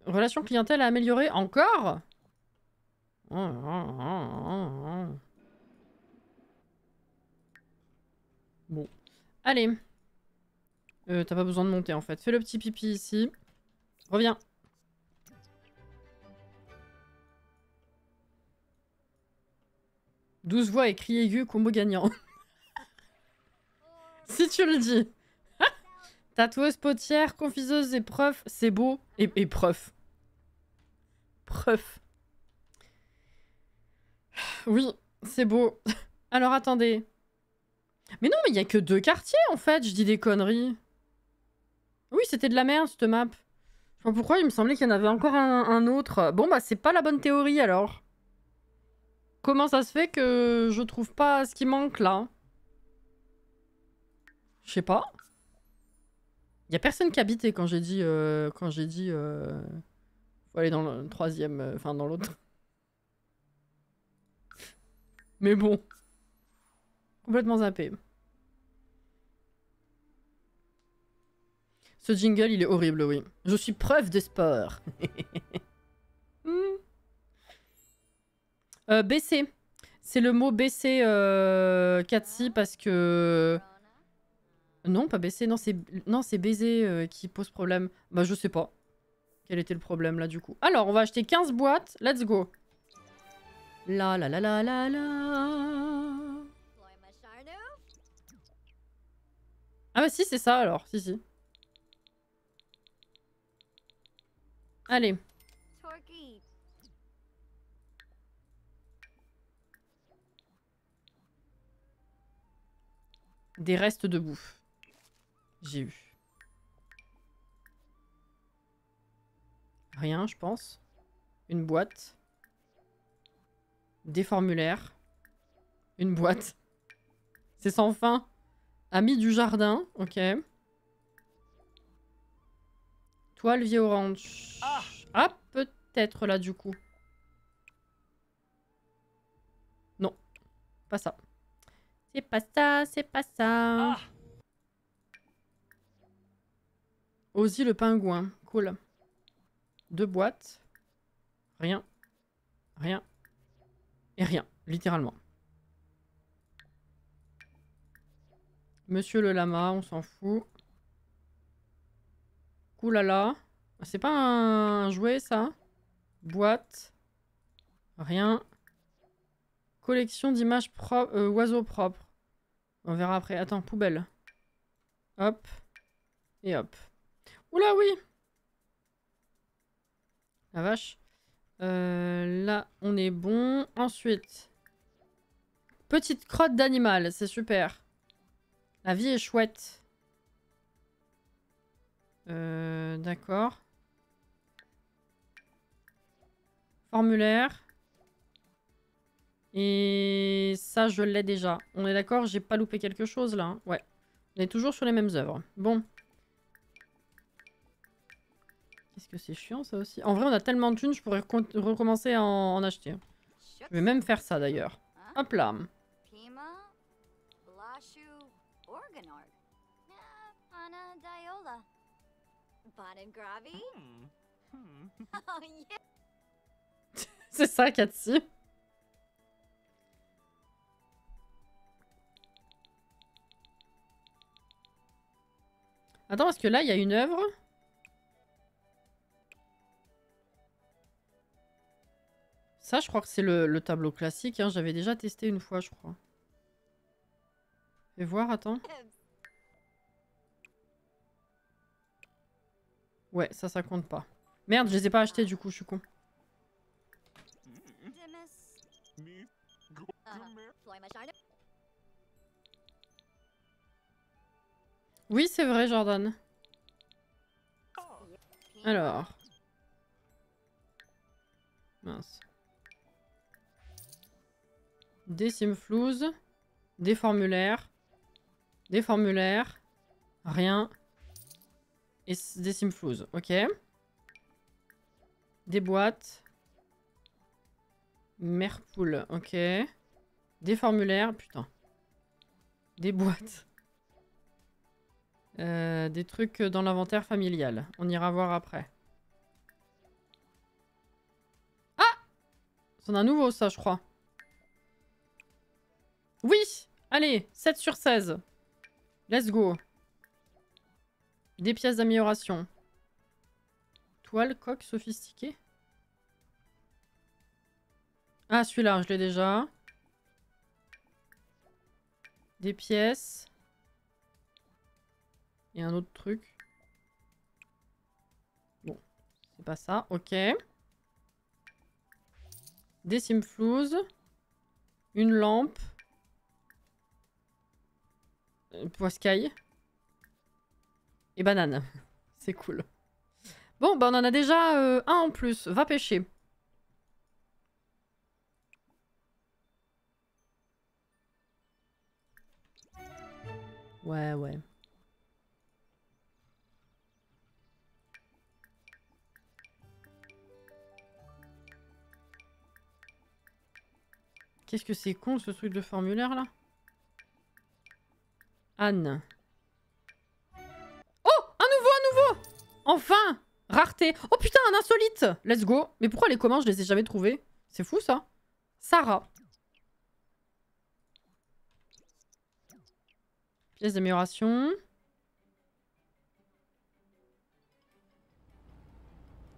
Relation clientèle à améliorer encore? Bon. Allez. T'as pas besoin de monter en fait. Fais le petit pipi ici. Reviens. « 12 voix et cri aigu, combo gagnant. » Si tu le dis. Tatoueuse, potière, confiseuse, épreuve, c'est beau. Épreuve. Preuve. Oui, c'est beau. Alors attendez. Mais non, mais il y a que 2 quartiers en fait, je dis des conneries. Oui, c'était de la merde cette map. Je sais pas pourquoi, il me semblait qu'il y en avait encore un autre. Bon bah c'est pas la bonne théorie alors. Comment ça se fait que je trouve pas ce qui manque là? Je sais pas. Il y a personne qui habitait quand j'ai dit... faut aller dans le 3e... Enfin dans l'autre. Mais bon. Complètement zappé. Ce jingle, il est horrible, oui. Je suis preuve de sport. Baisser. C'est le mot baisser, Katsi, parce que... Non, pas baisser, non, c'est baiser qui pose problème. Bah, je sais pas. Quel était le problème, là, du coup. Alors, on va acheter 15 boîtes. Let's go. La la la la la la. Ah bah si, c'est ça, alors. Si, si. Allez. Des restes de bouffe. J'ai eu. Rien, je pense. Une boîte. Des formulaires. Une boîte. C'est sans fin. Ami du jardin. Ok. Toile vie orange. Ah, peut-être là, du coup. Non. Pas ça. C'est pas ça, c'est pas ça. Ozzy le pingouin. Cool. 2 boîtes. Rien. Rien. Et rien. Littéralement. Monsieur le lama, on s'en fout. Oulala. C'est pas un jouet, ça? Boîte. Rien. Collection d'images oiseaux propres. On verra après. Attends, poubelle. Hop. Et hop. Oula, oui! La vache. Là, on est bon. Ensuite. Petite crotte d'animal. C'est super. La vie est chouette. D'accord. Formulaire. Et ça, je l'ai déjà. On est d'accord? J'ai pas loupé quelque chose, là, hein? Ouais. On est toujours sur les mêmes œuvres. Bon. Qu'est-ce que c'est chiant, ça aussi. En vrai, on a tellement de thunes, je pourrais recommencer à en acheter. Je vais même faire ça, d'ailleurs. Hop là. C'est ça, Katsi. Attends, parce que là, il y a une œuvre. Ça, je crois que c'est le tableau classique. Hein. J'avais déjà testé une fois, je crois. Fais voir, attends. Ouais, ça compte pas. Merde, je les ai pas achetés, du coup, je suis con. Oui, c'est vrai, Jordan. Alors. Mince. Des simflouz. Des formulaires. Des formulaires. Rien. Et des simflouz. Ok. Des boîtes. Merpool, ok. Des formulaires, putain. Des boîtes. Des trucs dans l'inventaire familial. On ira voir après. Ah! C'en a un nouveau, ça, je crois. Oui! Allez, 7 sur 16. Let's go. Des pièces d'amélioration. Toile, coque, sophistiquée. Ah, celui-là, je l'ai déjà. Des pièces. Et un autre truc. Bon, c'est pas ça. Ok. Des simflouz. Une lampe. Poiscaille. Et banane. C'est cool. Bon, bah on en a déjà un en plus. Va pêcher. Ouais, ouais. Qu'est-ce que c'est con ce truc de formulaire là? Anne. Oh! Un nouveau! Enfin! Rareté. Oh putain, un insolite! Let's go. Mais pourquoi les communs, je les ai jamais trouvés? C'est fou ça. Sarah. Pièce d'amélioration.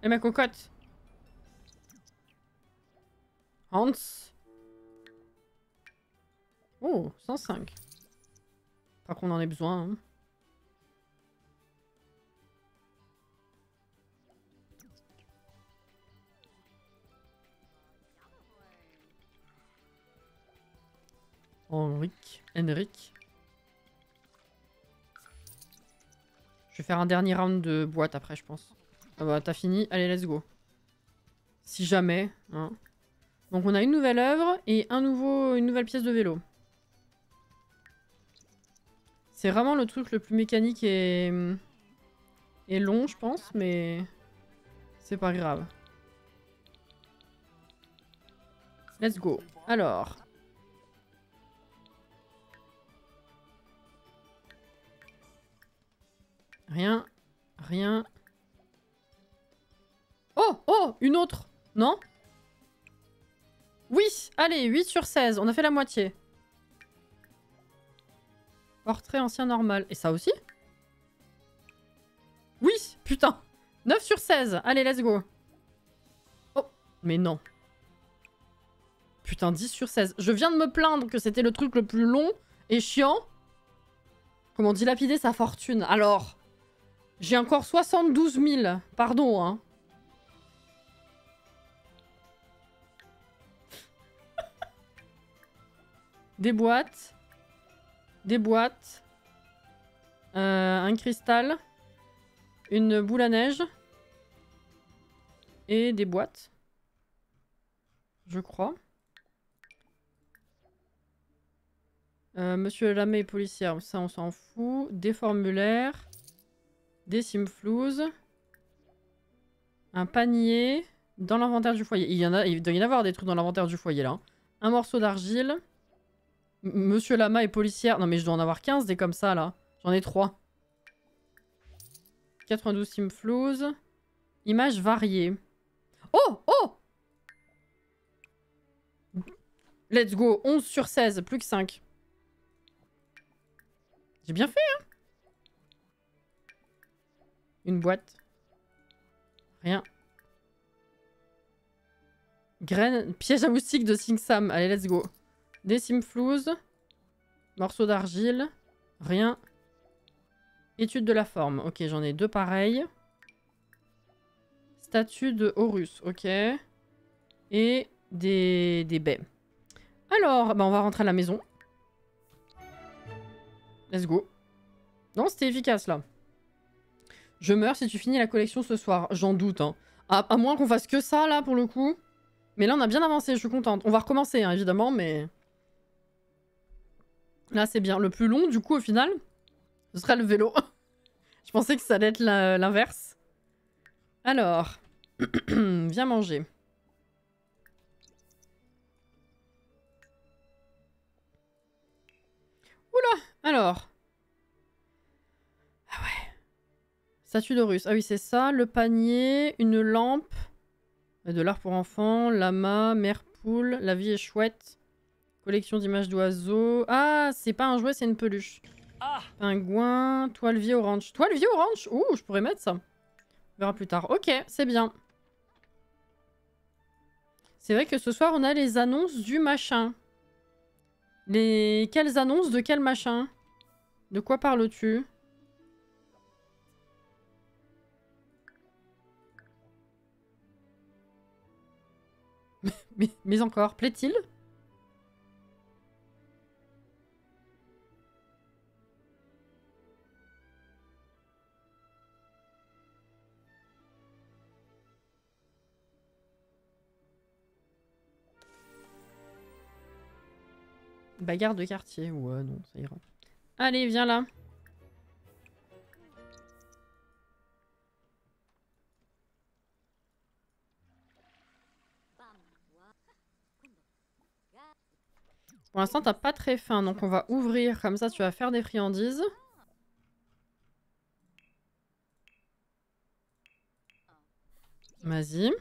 Et ma cocotte. Hans. Oh, 105. Pas qu'on en ait besoin. Hein. Henrik. Je vais faire un dernier round de boîte après, je pense. Ah bah, t'as fini. Allez, let's go. Si jamais. Hein. Donc, on a une nouvelle œuvre et une nouvelle pièce de vélo. C'est vraiment le truc le plus mécanique et long, je pense, mais c'est pas grave. Let's go. Alors. Rien. Rien. Oh! Oh! Une autre! Non? Oui! Allez, 8 sur 16. On a fait la moitié. Portrait ancien normal. Et ça aussi? Oui! Putain! 9 sur 16. Allez, let's go. Oh! Mais non. Putain, 10 sur 16. Je viens de me plaindre que c'était le truc le plus long et chiant. Comment dilapider sa fortune? Alors... J'ai encore 72 000. Pardon, hein. Des boîtes. Des boîtes. Un cristal. Une boule à neige. Et des boîtes. Je crois. Monsieur Lamé est policière. Ça, on s'en fout. Des formulaires. Des simflouz. Un panier. Dans l'inventaire du foyer. Il doit y en avoir des trucs dans l'inventaire du foyer, là. Hein. Un morceau d'argile. Monsieur Lama est policière. Non, mais je dois en avoir 15 des comme ça, là. J'en ai 3. 92 simflouz. Images variées. Oh! Oh! Let's go. 11 sur 16. Plus que 5. J'ai bien fait, hein? Une boîte. Rien. Graines. Piège à moustique de Sing Sam. Allez, let's go. Des simflouz. Morceau d'argile. Rien. Étude de la forme. Ok, j'en ai 2 pareils. Statue de Horus. Ok. Et des baies. Alors, bah on va rentrer à la maison. Let's go. Non, c'était efficace, là. Je meurs si tu finis la collection ce soir. J'en doute, hein. À moins qu'on fasse que ça, là, pour le coup. Mais là, on a bien avancé, je suis contente. On va recommencer, hein, évidemment, mais... Là, c'est bien. Le plus long, du coup, au final, ce sera le vélo. Je pensais que ça allait être l'inverse. Alors... Viens manger. Oula. Alors. Ah ouais. Statue d'Horus. Ah oui, c'est ça. Le panier, une lampe. De l'art pour enfants, lama, mère poule, la vie est chouette. Collection d'images d'oiseaux. Ah, c'est pas un jouet, c'est une peluche. Pingouin, toile vie orange. Toile vie orange. Ouh, je pourrais mettre ça. On verra plus tard. Ok, c'est bien. C'est vrai que ce soir, on a les annonces du machin. Quelles annonces de quel machin? De quoi parles-tu? mais encore, plaît-il? Bagarre de quartier. Ouais, non, ça ira. Allez, viens là. Pour l'instant, t'as pas très faim, donc on va ouvrir. Comme ça, tu vas faire des friandises. Vas-y.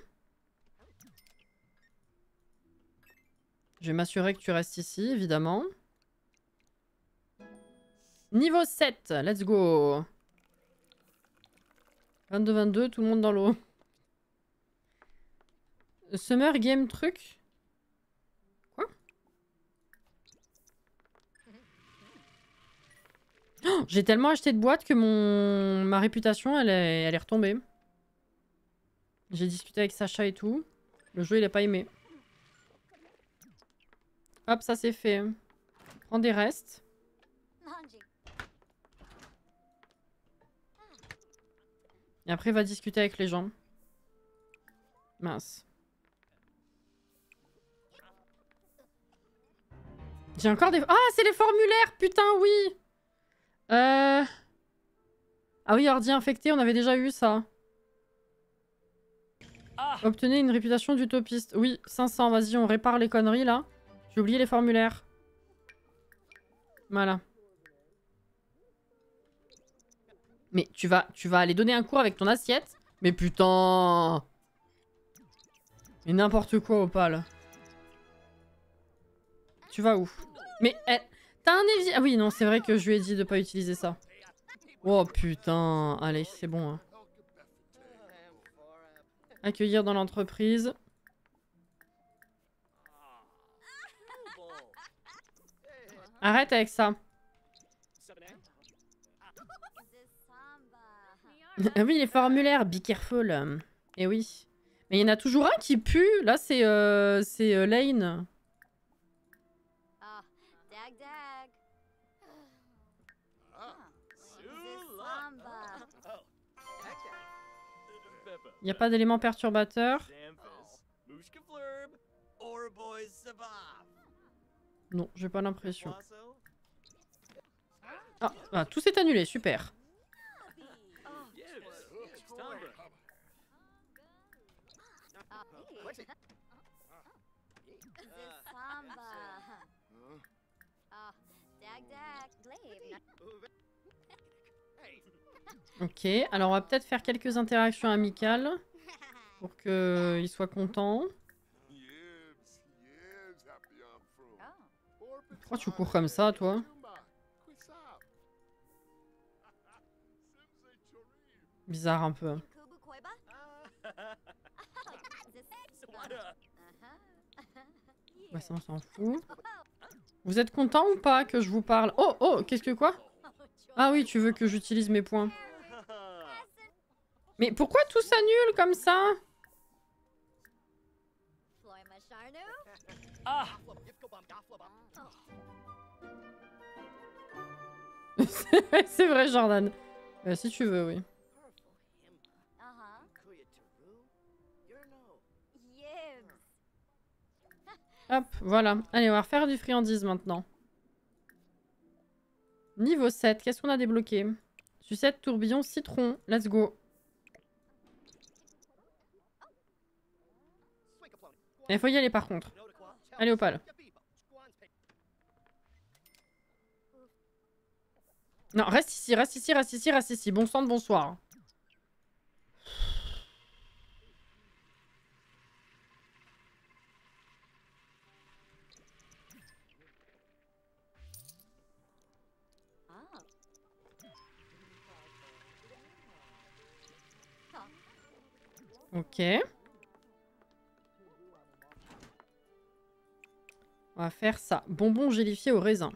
Je vais m'assurer que tu restes ici, évidemment. Niveau 7, let's go. 22-22, tout le monde dans l'eau. Summer Game truc. Quoi? Oh, j'ai tellement acheté de boîtes que ma réputation, elle est retombée. J'ai discuté avec Sacha et tout. Le jeu, il a pas aimé. Hop, ça c'est fait. Prends des restes. Et après, va discuter avec les gens. Mince. J'ai encore des... Ah, c'est les formulaires! Putain, oui! Ah oui, ordi infecté, on avait déjà eu ça. Obtenez une réputation d'utopiste. Oui, 500, vas-y, on répare les conneries, là. J'ai oublié les formulaires. Voilà. Mais tu vas aller donner un cours avec ton assiette? Mais putain! Mais n'importe quoi, Opal. Tu vas où? Mais t'as un évier... Ah oui, non, c'est vrai que je lui ai dit de pas utiliser ça. Oh putain. Allez, c'est bon. Hein. Accueillir dans l'entreprise. Arrête avec ça. Ah oui, les formulaires, be careful. Eh oui. Mais il y en a toujours un qui pue. Là, c'est Lane. Il n'y a pas d'éléments perturbateurs. Non, j'ai pas l'impression. Ah, tout s'est annulé, super. Ok, alors on va peut-être faire quelques interactions amicales pour qu'il soit content. Pourquoi tu cours comme ça, toi? Bizarre un peu. Bah ça, on s'en fout. Vous êtes content ou pas que je vous parle? Oh, oh, qu'est-ce que quoi? Ah oui, tu veux que j'utilise mes points. Mais pourquoi tout s'annule comme ça? C'est vrai, Jordan. Si tu veux, oui. Hop, voilà. Allez, on va refaire du friandise maintenant. Niveau 7, qu'est-ce qu'on a débloqué? Sucette, tourbillon, citron. Let's go. Il faut y aller par contre. Allez, Opal. Non, reste ici, reste ici, reste ici, reste ici. Bon sang de bonsoir. Ok. On va faire ça. Bonbons gélifiés au raisin.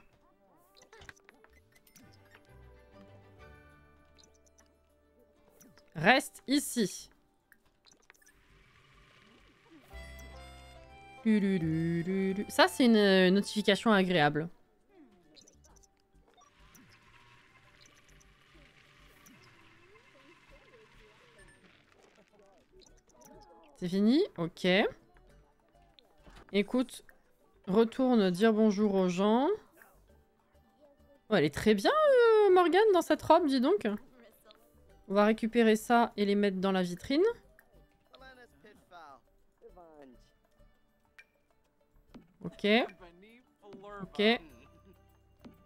Reste ici. Ça, c'est une notification agréable. C'est fini? Ok. Écoute, retourne dire bonjour aux gens. Oh, elle est très bien, Morgane, dans cette robe, dis donc. On va récupérer ça et les mettre dans la vitrine. Ok. Ok.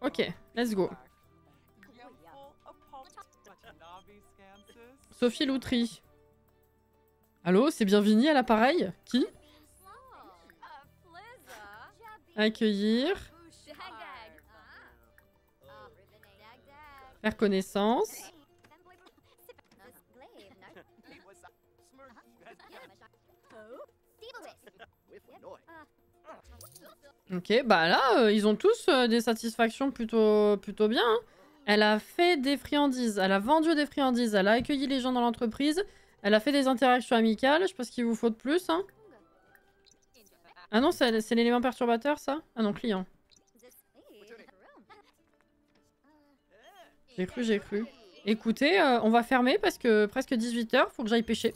Ok, let's go. Sophie Loutry. Allô, c'est Bienvenue à l'appareil? Qui? Accueillir. Faire connaissance. Ok, bah là, ils ont tous des satisfactions plutôt bien. Hein. Elle a fait des friandises, elle a vendu des friandises, elle a accueilli les gens dans l'entreprise, elle a fait des interactions amicales, je sais pas ce qu'il vous faut de plus. Hein. Ah non, c'est l'élément perturbateur, ça? Ah non, client. J'ai cru, j'ai cru. Écoutez, on va fermer parce que presque 18 h, faut que j'aille pêcher.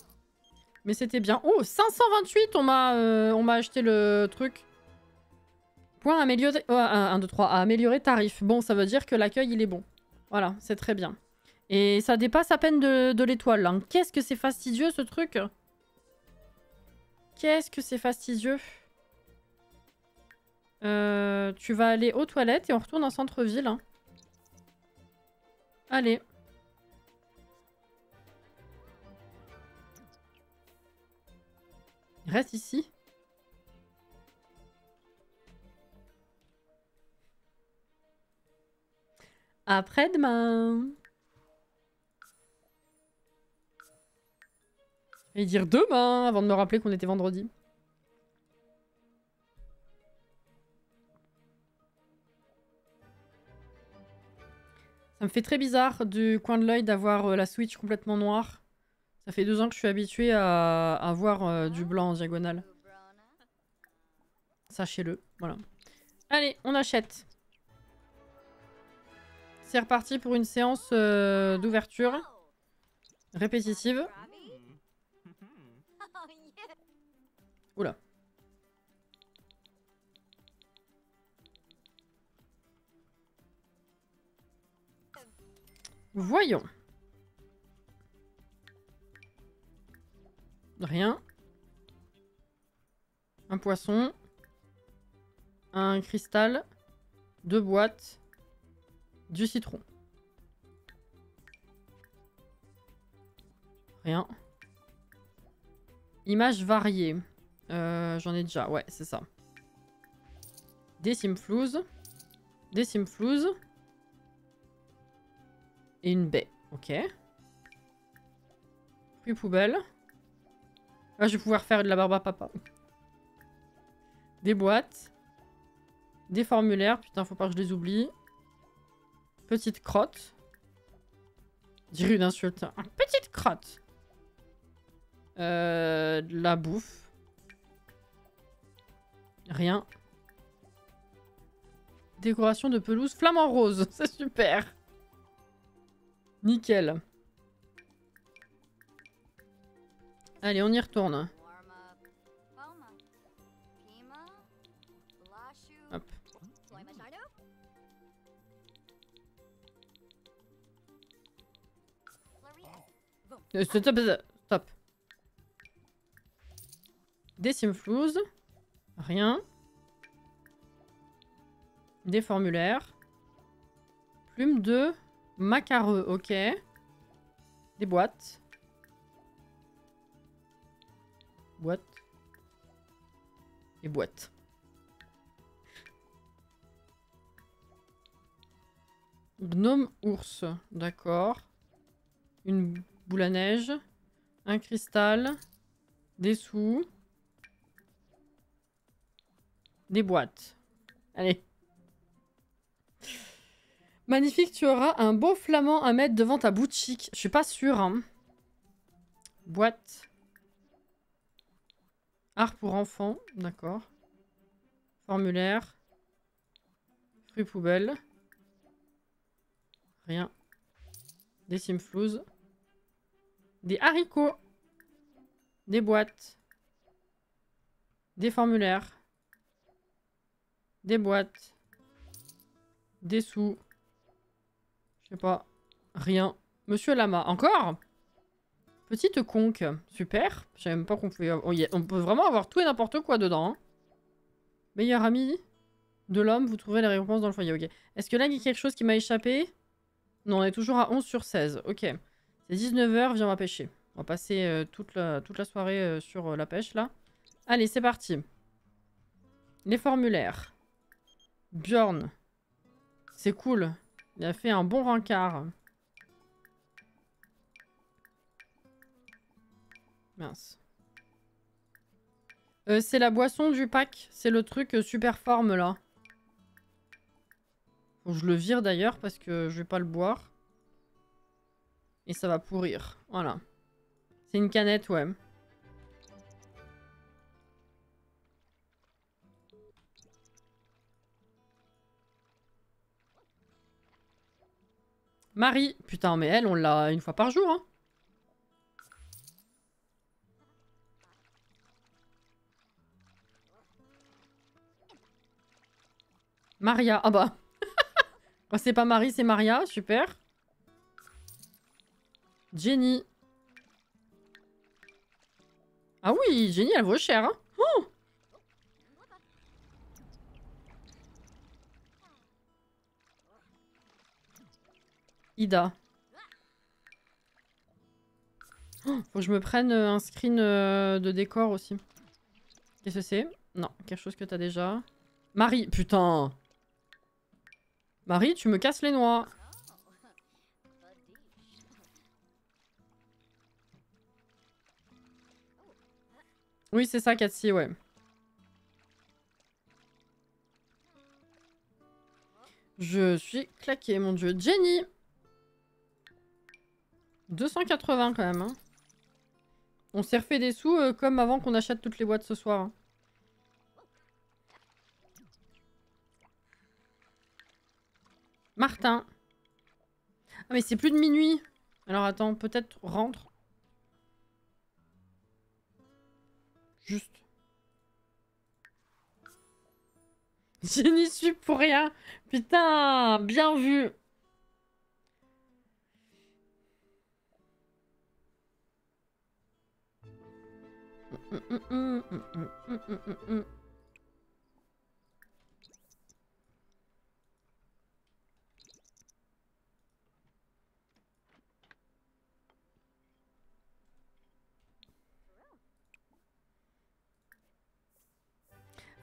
Mais c'était bien. Oh, 528, on m'a acheté le truc. Point améliorer... Oh, 1, 2, 3. À améliorer tarif. Bon, ça veut dire que l'accueil, il est bon. Voilà, c'est très bien. Et ça dépasse à peine de l'étoile. Hein. Qu'est-ce que c'est fastidieux, ce truc? Qu'est-ce que c'est fastidieux. Tu vas aller aux toilettes et on retourne en centre-ville. Hein. Allez. Reste ici. Après-demain. Et dire demain, avant de me rappeler qu'on était vendredi. Ça me fait très bizarre du coin de l'œil d'avoir la Switch complètement noire. Ça fait 2 ans que je suis habituée à voir du blanc en diagonale. Sachez-le, voilà. Allez, on achète. C'est reparti pour une séance d'ouverture. Répétitive. Oula. Voyons. Rien. Un poisson. Un cristal. 2 boîtes. Du citron. Rien. Images variées. J'en ai déjà. Ouais, c'est ça. Des simflouz. Des simflouz. Et une baie. Ok. Puis poubelle. Ah, je vais pouvoir faire de la barbe à papa. Des boîtes. Des formulaires. Putain, faut pas que je les oublie. Petite crotte. Dire une insulte. Petite crotte. De la bouffe. Rien. Décoration de pelouse flamant rose. C'est super. Nickel. Allez, on y retourne. Hop. Stop. Des simflouz. Rien. Des formulaires. Plume de Macareux, ok. Des boîtes. Boîtes. Et boîtes. Gnome ours, d'accord. Une boule à neige. Un cristal. Des sous. Des boîtes. Allez. Magnifique, tu auras un beau flamand à mettre devant ta boutique. Je suis pas sûre, hein. Boîte. Art pour enfants, d'accord. Formulaire. Fruits poubelle. Rien. Des simflouz. Des haricots. Des boîtes. Des formulaires. Des boîtes. Des sous. Je sais pas. Rien. Monsieur Lama. Encore? Petite conque. Super. Je savais même pas qu'on pouvait... On peut vraiment avoir tout et n'importe quoi dedans. Hein. Meilleur ami de l'homme, vous trouverez les récompenses dans le foyer. Ok. Est-ce que là, il y a quelque chose qui m'a échappé? Non, on est toujours à 11 sur 16. Ok. C'est 19h, viens, on va pêcher. On va passer toute la soirée sur la pêche, là. Allez, c'est parti. Les formulaires. Bjorn. C'est cool. Il a fait un bon rencard. Mince. C'est la boisson du pack. C'est le truc super forme, là. Faut que je le vire, d'ailleurs, parce que je vais pas le boire. Et ça va pourrir. Voilà. C'est une canette, ouais. Marie. Putain, mais elle, on l'a une fois par jour, hein. Maria. Ah bah. Quand c'est pas Marie, c'est Maria. Super. Jenny. Ah oui, Jenny, elle vaut cher, hein. Oh, Ida. Oh, faut que je me prenne un screen de décor aussi. Qu'est-ce que c'est? Non, quelque chose que t'as déjà. Marie, putain. Marie, tu me casses les noix. Oui, c'est ça, Cathy, ouais. Je suis claquée, mon dieu. Jenny. 280 quand même. Hein. On s'est refait des sous comme avant qu'on achète toutes les boîtes ce soir. Hein. Martin. Ah mais c'est plus de minuit. Alors attends, peut-être rentre. Juste. Je n'y suis pour rien. Putain, bien vu.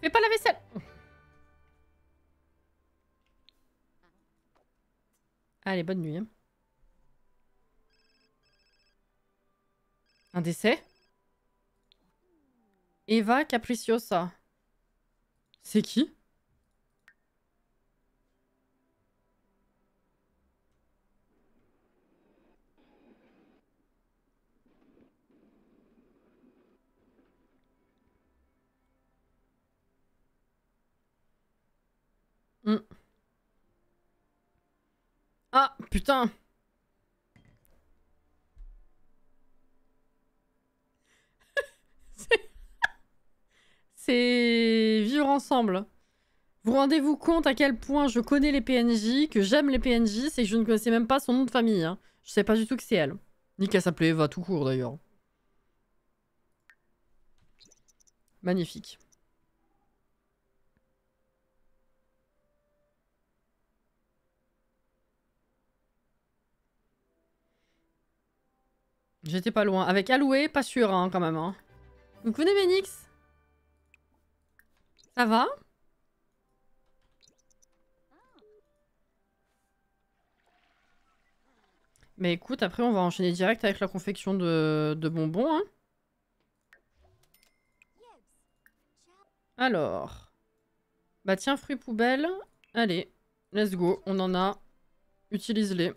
Fais pas la vaisselle. Allez, bonne nuit. Hein. Un décès? Eva Capriciosa. C'est qui? Hmm. Ah, putain. C'est vivre ensemble. Vous rendez-vous compte à quel point je connais les PNJ, que j'aime les PNJ, c'est que je ne connaissais même pas son nom de famille. Hein. Je sais pas du tout que c'est elle. Ni qu'elle s'appelait Eva tout court d'ailleurs. Magnifique. J'étais pas loin. Avec Aloué, pas sûr hein, quand même. Hein. Vous connaissez Ménix? Ça va? Mais écoute, après on va enchaîner direct avec la confection de bonbons. Hein. Alors. Bah tiens, fruits poubelle. Allez, let's go. On en a. Utilise-les.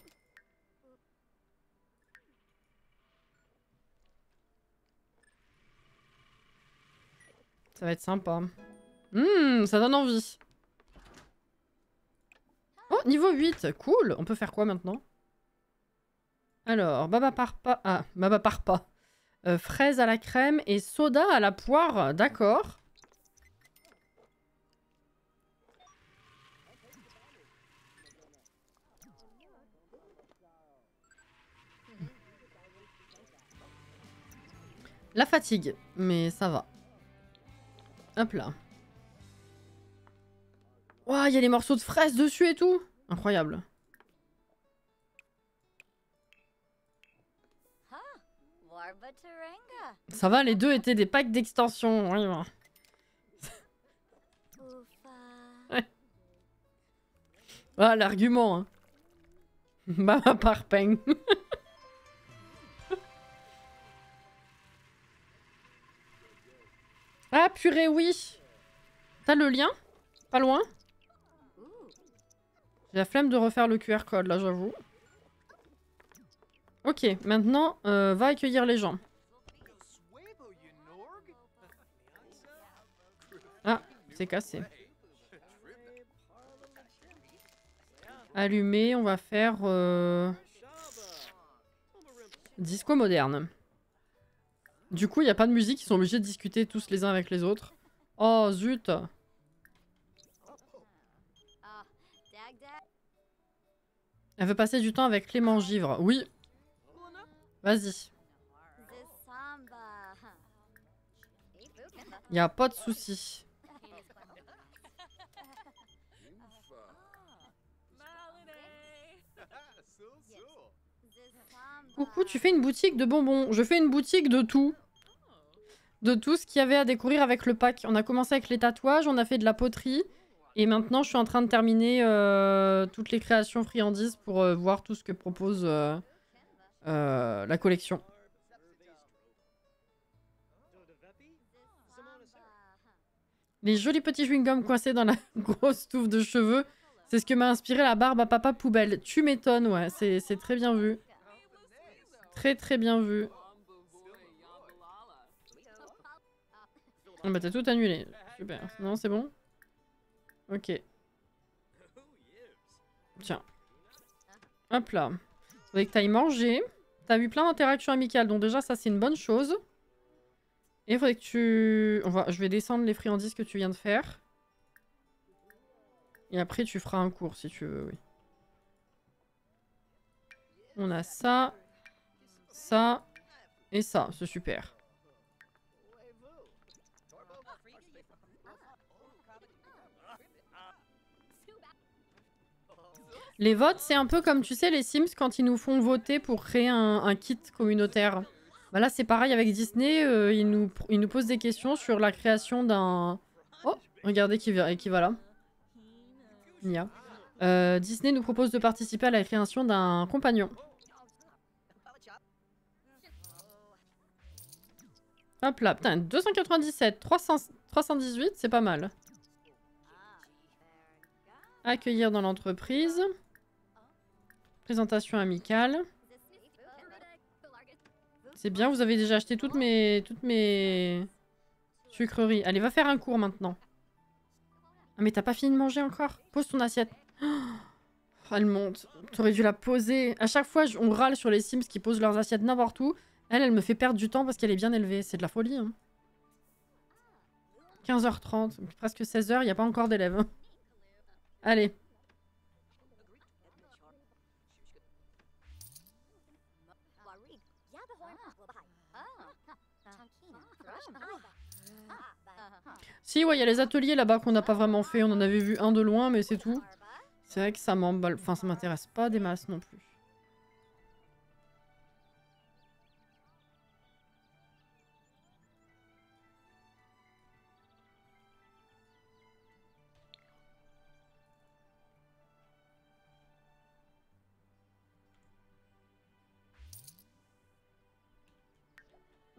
Ça va être sympa. Ça donne envie. Oh, niveau 8. Cool. On peut faire quoi maintenant? Alors, baba parpa. Ah, baba parpa. Fraise à la crème et soda à la poire. D'accord. La fatigue. Mais ça va. Hop là. Ouah, il y a les morceaux de fraises dessus et tout. Incroyable. Ça va, les deux étaient des packs d'extension. Oui, bon. Ouais. Ah, l'argument. Hein. Bah, par peigne. Ah, purée, oui. T'as le lien? Pas loin? J'ai la flemme de refaire le QR code, là, j'avoue. Ok, maintenant, va accueillir les gens. Ah, c'est cassé. Allumé, on va faire... disco moderne. Du coup, il n'y a pas de musique, ils sont obligés de discuter tous les uns avec les autres. Oh, zut! Elle veut passer du temps avec Clément Givre. Oui. Vas-y. Y a pas de souci. Coucou, tu fais une boutique de bonbons. Je fais une boutique de tout. De tout ce qu'il y avait à découvrir avec le pack. On a commencé avec les tatouages, on a fait de la poterie. Et maintenant, je suis en train de terminer toutes les créations friandises pour voir tout ce que propose la collection. Les jolis petits chewing-gums coincés dans la grosse touffe de cheveux, c'est ce que m'a inspiré la barbe à papa poubelle. Tu m'étonnes, ouais, c'est très bien vu. Très très bien vu. Oh bah t'as tout annulé. Super. Non, c'est bon? Ok. Tiens. Hop là. Faudrait que t'ailles manger. T'as eu plein d'interactions amicales, donc déjà ça c'est une bonne chose. Et il faudrait que tu... Je vais descendre les friandises que tu viens de faire. Et après tu feras un cours si tu veux, oui. On a ça, ça et ça, c'est super. Les votes, c'est un peu comme, tu sais, les Sims quand ils nous font voter pour créer un kit communautaire. Bah là, c'est pareil avec Disney. Ils nous posent des questions sur la création d'un... Oh, regardez qui va là. Nia. Disney nous propose de participer à la création d'un compagnon. Hop là, putain, 297, 318, c'est pas mal. Accueillir dans l'entreprise. Présentation amicale. C'est bien, vous avez déjà acheté toutes mes sucreries. Allez, va faire un cours maintenant. Ah mais t'as pas fini de manger encore? Pose ton assiette. Oh, elle monte. T'aurais dû la poser. À chaque fois, on râle sur les Sims qui posent leurs assiettes n'importe où. Elle me fait perdre du temps parce qu'elle est bien élevée. C'est de la folie. Hein. 15h30, presque 16h, il n'y a pas encore d'élèves. Allez. Si, ouais, il y a les ateliers là-bas qu'on n'a pas vraiment fait. On en avait vu un de loin, mais c'est tout. C'est vrai que ça m'emballe. Enfin, ça m'intéresse pas des masses non plus.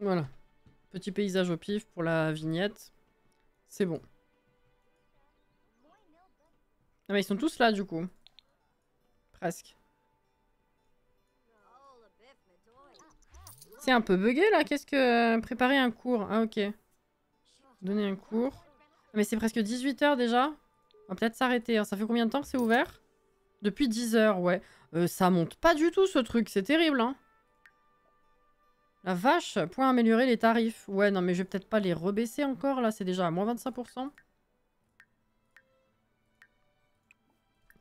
Voilà. Petit paysage au pif pour la vignette. C'est bon. Ah mais ils sont tous là du coup. Presque. C'est un peu bugué là, qu'est-ce que... Préparer un cours, ah ok. Donner un cours. Ah, mais c'est presque 18 h déjà. On va peut-être s'arrêter, hein. Ça fait combien de temps que c'est ouvert? Depuis 10 h, ouais. Ça monte pas du tout ce truc, c'est terrible hein. La vache, point améliorer les tarifs. Ouais, non mais je vais peut-être pas les rebaisser encore là, c'est déjà à moins 25%.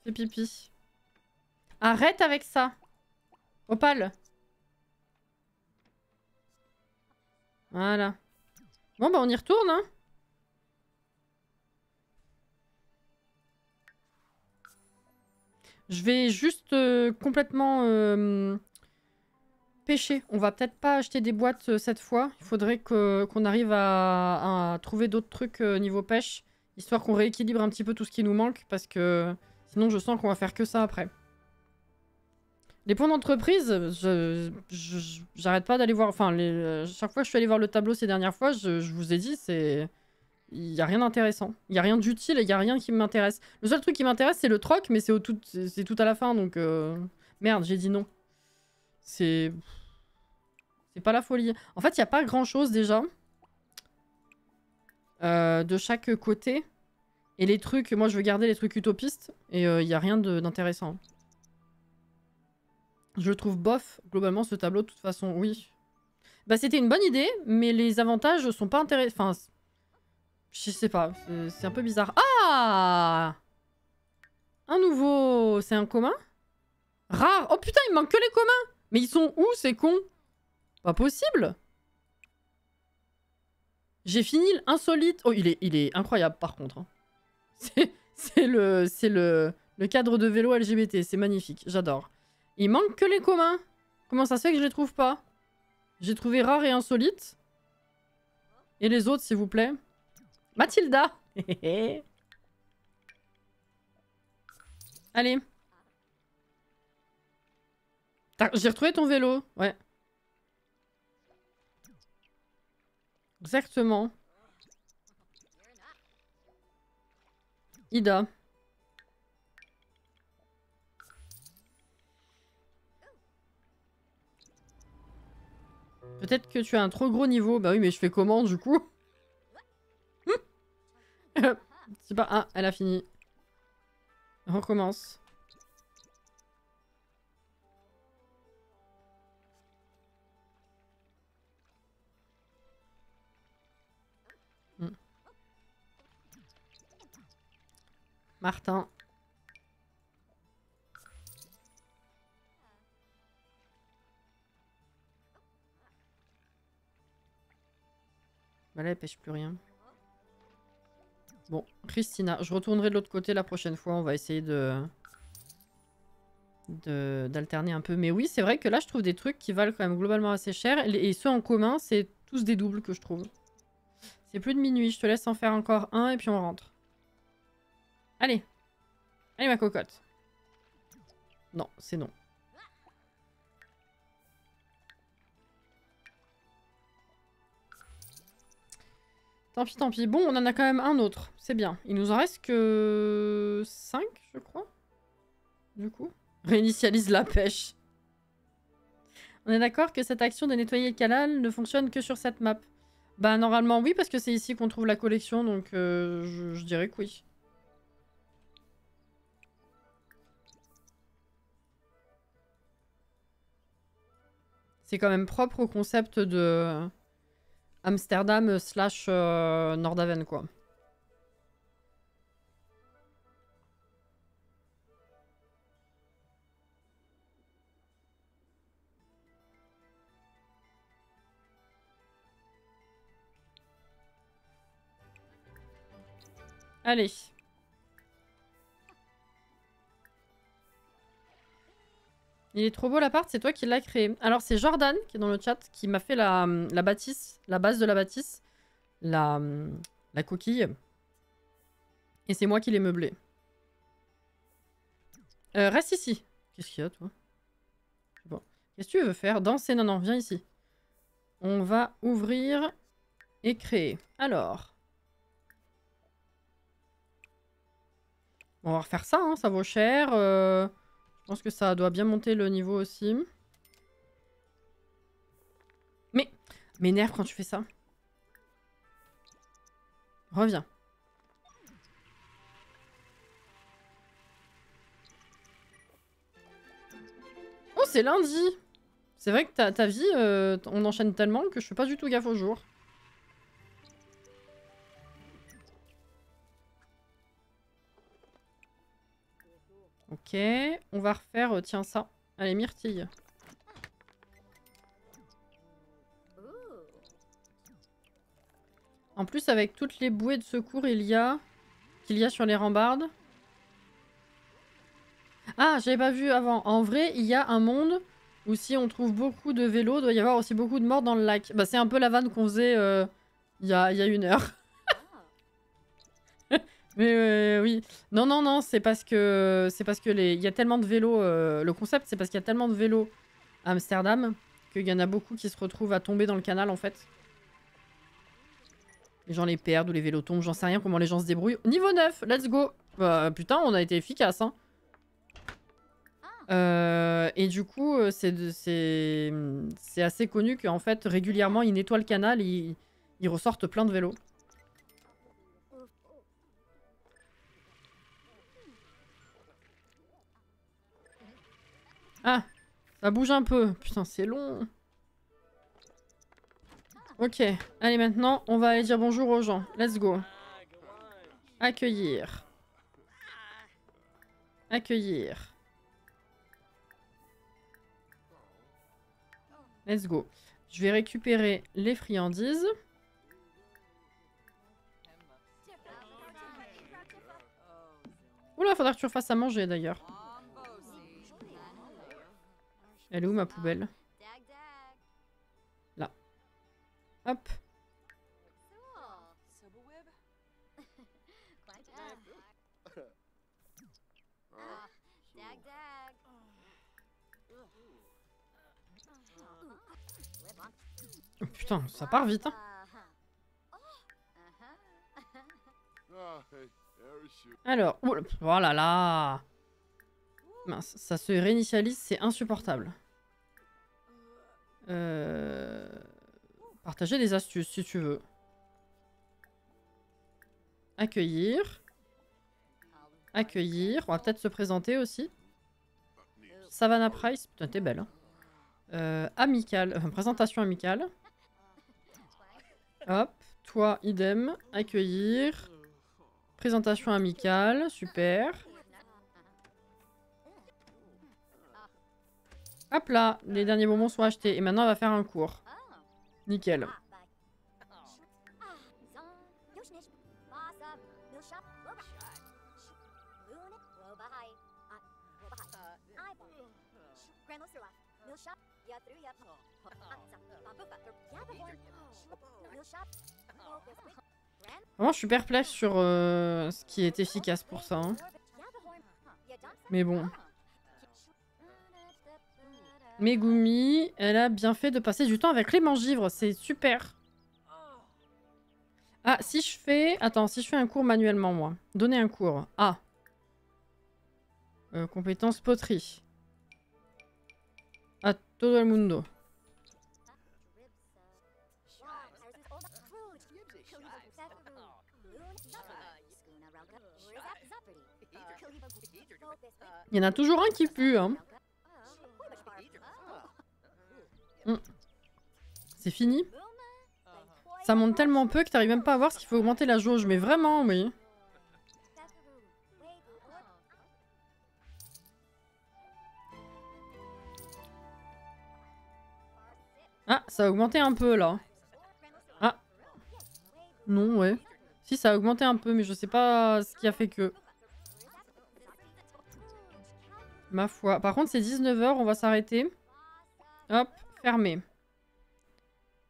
Fais pipi. Arrête avec ça. Opal. Voilà. Bon bah on y retourne hein. Je vais juste complètement pêcher. On va peut-être pas acheter des boîtes cette fois. Il faudrait qu'on arrive à trouver d'autres trucs niveau pêche. Histoire qu'on rééquilibre un petit peu tout ce qui nous manque. Parce que sinon je sens qu'on va faire que ça après. Les points d'entreprise, j'arrête pas d'aller voir... Enfin, chaque fois que je suis allé voir le tableau ces dernières fois, je vous ai dit, c'est... Il n'y a rien d'intéressant. Il n'y a rien d'utile et il n'y a rien qui m'intéresse. Le seul truc qui m'intéresse, c'est le troc, mais c'est tout à la fin, donc... Merde, j'ai dit non. C'est pas la folie. En fait, il n'y a pas grand-chose, déjà. De chaque côté. Et les trucs... Moi, je veux garder les trucs utopistes. Et il n'y a rien d'intéressant. Je trouve bof, globalement, ce tableau, de toute façon, oui. Bah, c'était une bonne idée, mais les avantages sont pas intéressants. Enfin, je sais pas, c'est un peu bizarre. Ah! Un nouveau... C'est un commun? Rare! Oh putain, il me manque que les communs! Mais ils sont où, ces cons? Pas possible! J'ai fini l'insolite... Oh, il est incroyable, par contre. Hein. C'est le cadre de vélo LGBT, c'est magnifique, j'adore. Il manque que les communs. Comment ça se fait que je les trouve pas? J'ai trouvé rare et insolite. Et les autres, s'il vous plaît. Mathilda. Allez. J'ai retrouvé ton vélo. Ouais. Exactement. Ida. Peut-être que tu as un trop gros niveau. Bah oui, mais je fais comment du coup? C'est pas... Ah, elle a fini. On recommence. Martin. Bah là, elle pêche plus rien. Bon, Christina. Je retournerai de l'autre côté la prochaine fois. On va essayer d'alterner un peu. Mais oui, c'est vrai que là, je trouve des trucs qui valent quand même globalement assez cher. Et ceux en commun, c'est tous des doubles que je trouve. C'est plus de minuit. Je te laisse en faire encore un et puis on rentre. Allez. Allez, ma cocotte. Non, c'est non. Tant pis, tant pis. Bon, on en a quand même un autre. C'est bien. Il nous en reste que 5, je crois. Du coup. Réinitialise la pêche. On est d'accord que cette action de nettoyer le canal ne fonctionne que sur cette map. Bah normalement oui, parce que c'est ici qu'on trouve la collection, donc je dirais que oui. C'est quand même propre au concept de Amsterdam / Nordhaven, quoi. Allez. Il est trop beau l'appart, c'est toi qui l'as créé. Alors c'est Jordan qui est dans le chat qui m'a fait la bâtisse, la base de la bâtisse, la coquille. Et c'est moi qui l'ai meublé. Reste ici. Qu'est-ce qu'il y a toi? Bon. Qu'est-ce que tu veux faire? Danser? Non, non, viens ici. On va ouvrir et créer. Alors. On va refaire ça, hein, ça vaut cher. Je pense que ça doit bien monter le niveau aussi. Mais m'énerve quand tu fais ça. Reviens. Oh, c'est lundi! C'est vrai que ta vie, on enchaîne tellement que je fais pas du tout gaffe au jour. Ok, on va refaire, tiens ça. Allez, myrtille. En plus, avec toutes les bouées de secours qu'il y a sur les rambardes. Ah, j'avais pas vu avant. En vrai, il y a un monde où si on trouve beaucoup de vélos, il doit y avoir aussi beaucoup de morts dans le lac. Bah, c'est un peu la vanne qu'on faisait il y a 1 heure. Mais oui. Non, non, non, c'est parce que il y a tellement de vélos. Le concept, c'est parce qu'il y a tellement de vélos à Amsterdam qu'il y en a beaucoup qui se retrouvent à tomber dans le canal en fait. Les gens les perdent ou les vélos tombent, j'en sais rien comment les gens se débrouillent. Niveau 9, let's go. Bah, putain, on a été efficace, hein. Et du coup, c'est assez connu qu'en fait, régulièrement, ils nettoient le canal et ils ressortent plein de vélos. Ah, ça bouge un peu. Putain, c'est long. Ok, allez maintenant, on va aller dire bonjour aux gens. Let's go. Accueillir. Accueillir. Let's go. Je vais récupérer les friandises. Oula, faudra que tu refasses à manger d'ailleurs. Elle est où ma poubelle? Là. Hop. Oh, putain, ça part vite, hein. Alors, oh là là. Mince, ça se réinitialise, c'est insupportable. Partager des astuces si tu veux. Accueillir. Accueillir. On va peut-être se présenter aussi. Savannah Price. Putain, t'es belle. Hein. Amicale. Présentation amicale. Hop. Toi, idem. Accueillir. Présentation amicale. Super. Hop là. Les derniers bonbons sont achetés. Et maintenant, on va faire un cours. Nickel. Vraiment, je suis perplexe sur ce qui est efficace pour ça. Hein. Mais bon. Megumi, elle a bien fait de passer du temps avec les mangivres. C'est super. Ah, si je fais... Attends, si je fais un cours manuellement, moi. Donner un cours. Ah. Compétence poterie. A todo el mundo. Il y en a toujours un qui pue, hein. C'est fini. Ça monte tellement peu que t'arrives même pas à voir ce qu'il faut augmenter la jauge. Mais vraiment, oui. Ah, ça a augmenté un peu, là. Ah. Non, ouais. Si, ça a augmenté un peu, mais je sais pas ce qui a fait que... Ma foi. Par contre, c'est 19 h, on va s'arrêter. Hop, fermé.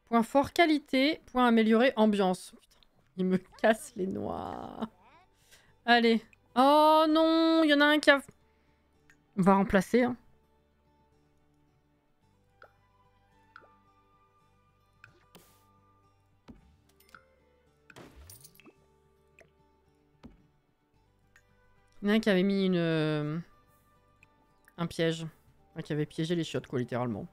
Point fort, qualité. Point amélioré, ambiance. Putain, il me casse les noix. Allez. Oh non, il y en a un qui a... On va remplacer. Hein. Il y en a un qui avait mis un piège. Enfin, qui avait piégé les chiottes, quoi, littéralement.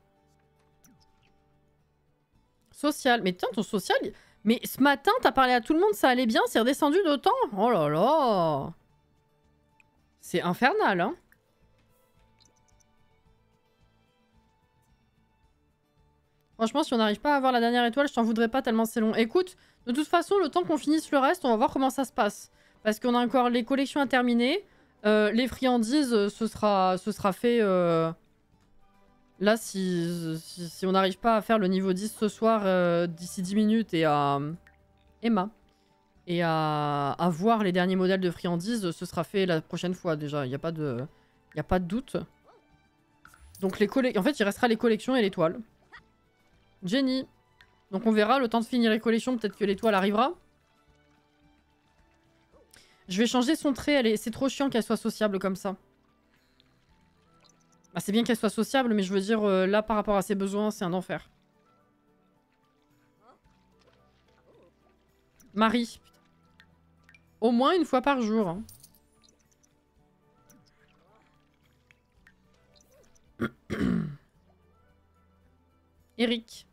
Social. Mais putain, ton social... Mais ce matin, t'as parlé à tout le monde, ça allait bien, c'est redescendu d'autant. Oh là là. C'est infernal, hein. Franchement, si on n'arrive pas à avoir la dernière étoile, je t'en voudrais pas tellement c'est long. Écoute, de toute façon, le temps qu'on finisse le reste, on va voir comment ça se passe. Parce qu'on a encore les collections à terminer. Les friandises, ce sera fait... Là, si on n'arrive pas à faire le niveau 10 ce soir, d'ici 10 minutes, et à Emma, et à voir les derniers modèles de friandises, ce sera fait la prochaine fois déjà. Il n'y a pas de doute. Donc en fait, il restera les collections et l'étoile. Jenny. Donc on verra, le temps de finir les collections, peut-être que l'étoile arrivera. Je vais changer son trait, c'est trop chiant qu'elle soit sociable comme ça. Bah, c'est bien qu'elle soit sociable, mais je veux dire, là, par rapport à ses besoins, c'est un enfer. Marie. Au moins une fois par jour. Hein. Eric.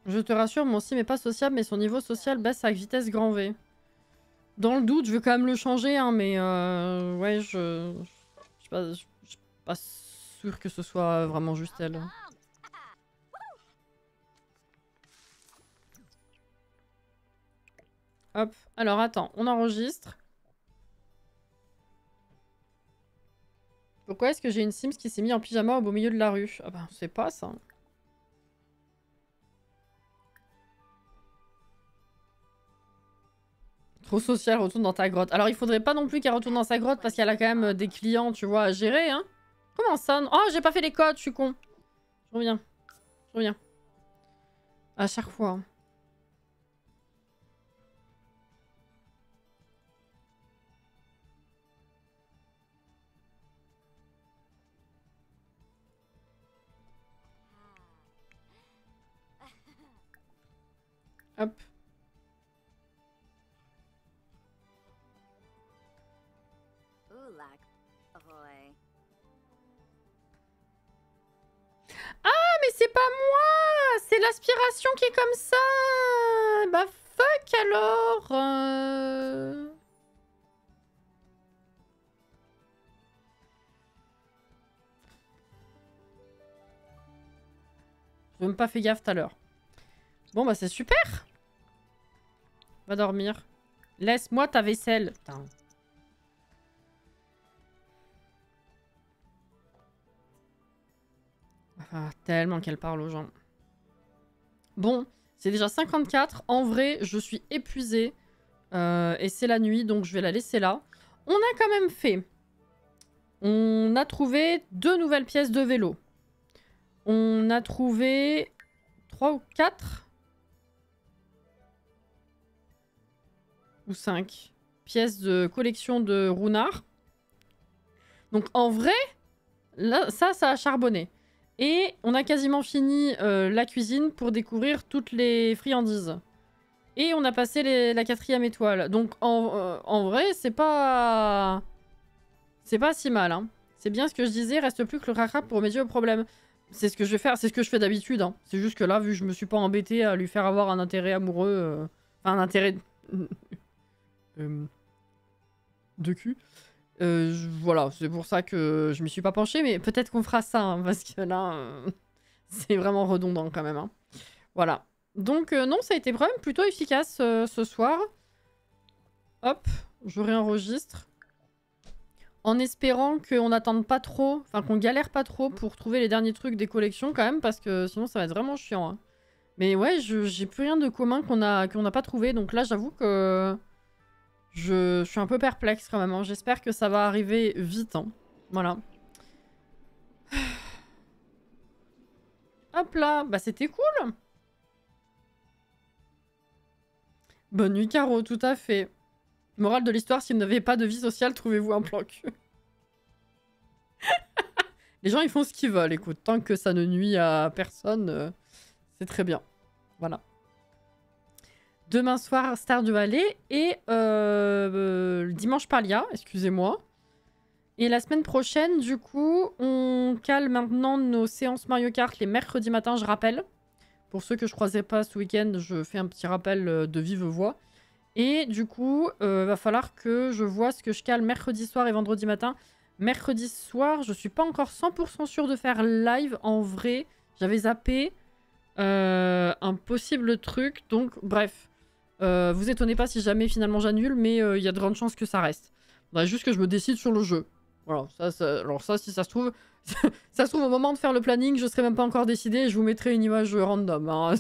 Je te rassure, mon sim est pas sociable, mais son niveau social baisse avec vitesse grand V. Dans le doute, je vais quand même le changer, hein, mais ouais, je suis pas sûre que ce soit vraiment juste elle. Hop, alors attends, on enregistre. Pourquoi est-ce que j'ai une Sims qui s'est mise en pyjama au beau milieu de la rue? Ah bah, on sait pas ça. Trop social, retourne dans ta grotte. Alors il faudrait pas non plus qu'elle retourne dans sa grotte parce qu'elle a quand même des clients, tu vois, à gérer, hein. Comment ça? Oh, j'ai pas fait les codes, je suis con. Je reviens. Je reviens. À chaque fois. Hop. Ah, mais c'est pas moi! C'est l'aspiration qui est comme ça! Bah fuck alors! J'ai même pas fait gaffe tout à l'heure. Bon bah c'est super! Va dormir. Laisse-moi ta vaisselle. Putain. Ah, tellement qu'elle parle aux gens. Bon, c'est déjà 54. En vrai, je suis épuisée. Et c'est la nuit, donc je vais la laisser là. On a quand même fait... On a trouvé 2 nouvelles pièces de vélo. On a trouvé 3 ou 4 ou 5 pièces de collection de Runard. Donc en vrai, là, ça a charbonné. Et on a quasiment fini la cuisine pour découvrir toutes les friandises. Et on a passé la 4e étoile. Donc en vrai, c'est pas... C'est pas si mal. Hein. C'est bien ce que je disais, reste plus que le cracra pour remédier au problème. C'est ce que je vais faire, c'est ce que je fais d'habitude. Hein. C'est juste que là, vu que je me suis pas embêtée à lui faire avoir un intérêt amoureux... Enfin, un intérêt... de cul. Voilà, c'est pour ça que je m'y suis pas penchée, mais peut-être qu'on fera ça, hein, parce que là, c'est vraiment redondant quand même. Hein. Voilà. Donc non, ça a été vraiment plutôt efficace ce soir. Hop, je réenregistre. En espérant qu'on n'attende pas trop, enfin qu'on galère pas trop pour trouver les derniers trucs des collections quand même, parce que sinon ça va être vraiment chiant. Hein. Mais ouais, j'ai plus rien de commun qu'on n'a pas trouvé, donc là j'avoue que... Je suis un peu perplexe quand même. Hein. J'espère que ça va arriver vite. Hein. Voilà. Hop là. Bah c'était cool. Bonne nuit, Caro, tout à fait. Morale de l'histoire, si vous n'avez pas de vie sociale, trouvez-vous un plan cul. Les gens, ils font ce qu'ils veulent, écoute. Tant que ça ne nuit à personne, c'est très bien. Voilà. Demain soir, Stardew Valley. Et dimanche, Palia, excusez-moi. Et la semaine prochaine, du coup, on cale maintenant nos séances Mario Kart les mercredis matins, je rappelle. Pour ceux que je croisais pas ce week-end, je fais un petit rappel de vive voix. Et du coup, va falloir que je vois ce que je cale mercredi soir et vendredi matin. Mercredi soir, je suis pas encore 100% sûre de faire live. En vrai, j'avais zappé un possible truc. Donc, bref. Vous étonnez pas si jamais finalement j'annule, mais il y a de grandes chances que ça reste. Faudrait juste que je me décide sur le jeu. Voilà, alors ça, si ça se trouve... ça se trouve, au moment de faire le planning, je serai même pas encore décidé et je vous mettrai une image random. Hein.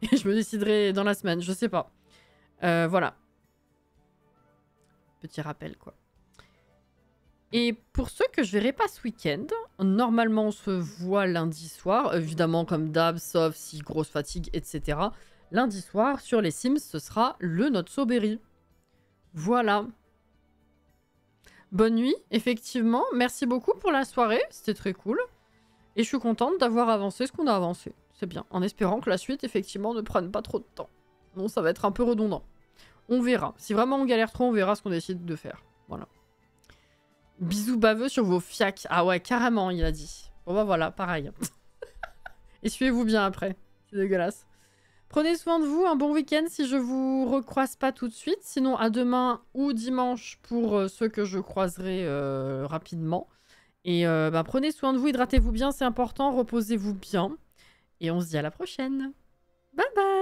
Et je me déciderai dans la semaine, je sais pas. Voilà. Petit rappel, quoi. Et pour ceux que je verrai pas ce week-end, normalement on se voit lundi soir, évidemment comme d'hab, sauf si grosse fatigue, etc. Lundi soir, sur les Sims, ce sera le Not So Berry. Voilà. Bonne nuit, effectivement. Merci beaucoup pour la soirée, c'était très cool. Et je suis contente d'avoir avancé ce qu'on a avancé. C'est bien, en espérant que la suite, effectivement, ne prenne pas trop de temps. Non, ça va être un peu redondant. On verra. Si vraiment on galère trop, on verra ce qu'on décide de faire. Voilà. Bisous baveux sur vos fiacs. Ah ouais, carrément, il a dit. Bon bah voilà, pareil. Essuyez-vous bien après. C'est dégueulasse. Prenez soin de vous, un bon week-end si je vous recroise pas tout de suite. Sinon, à demain ou dimanche pour ceux que je croiserai rapidement. Et bah, prenez soin de vous, hydratez-vous bien, c'est important. Reposez-vous bien. Et on se dit à la prochaine. Bye bye!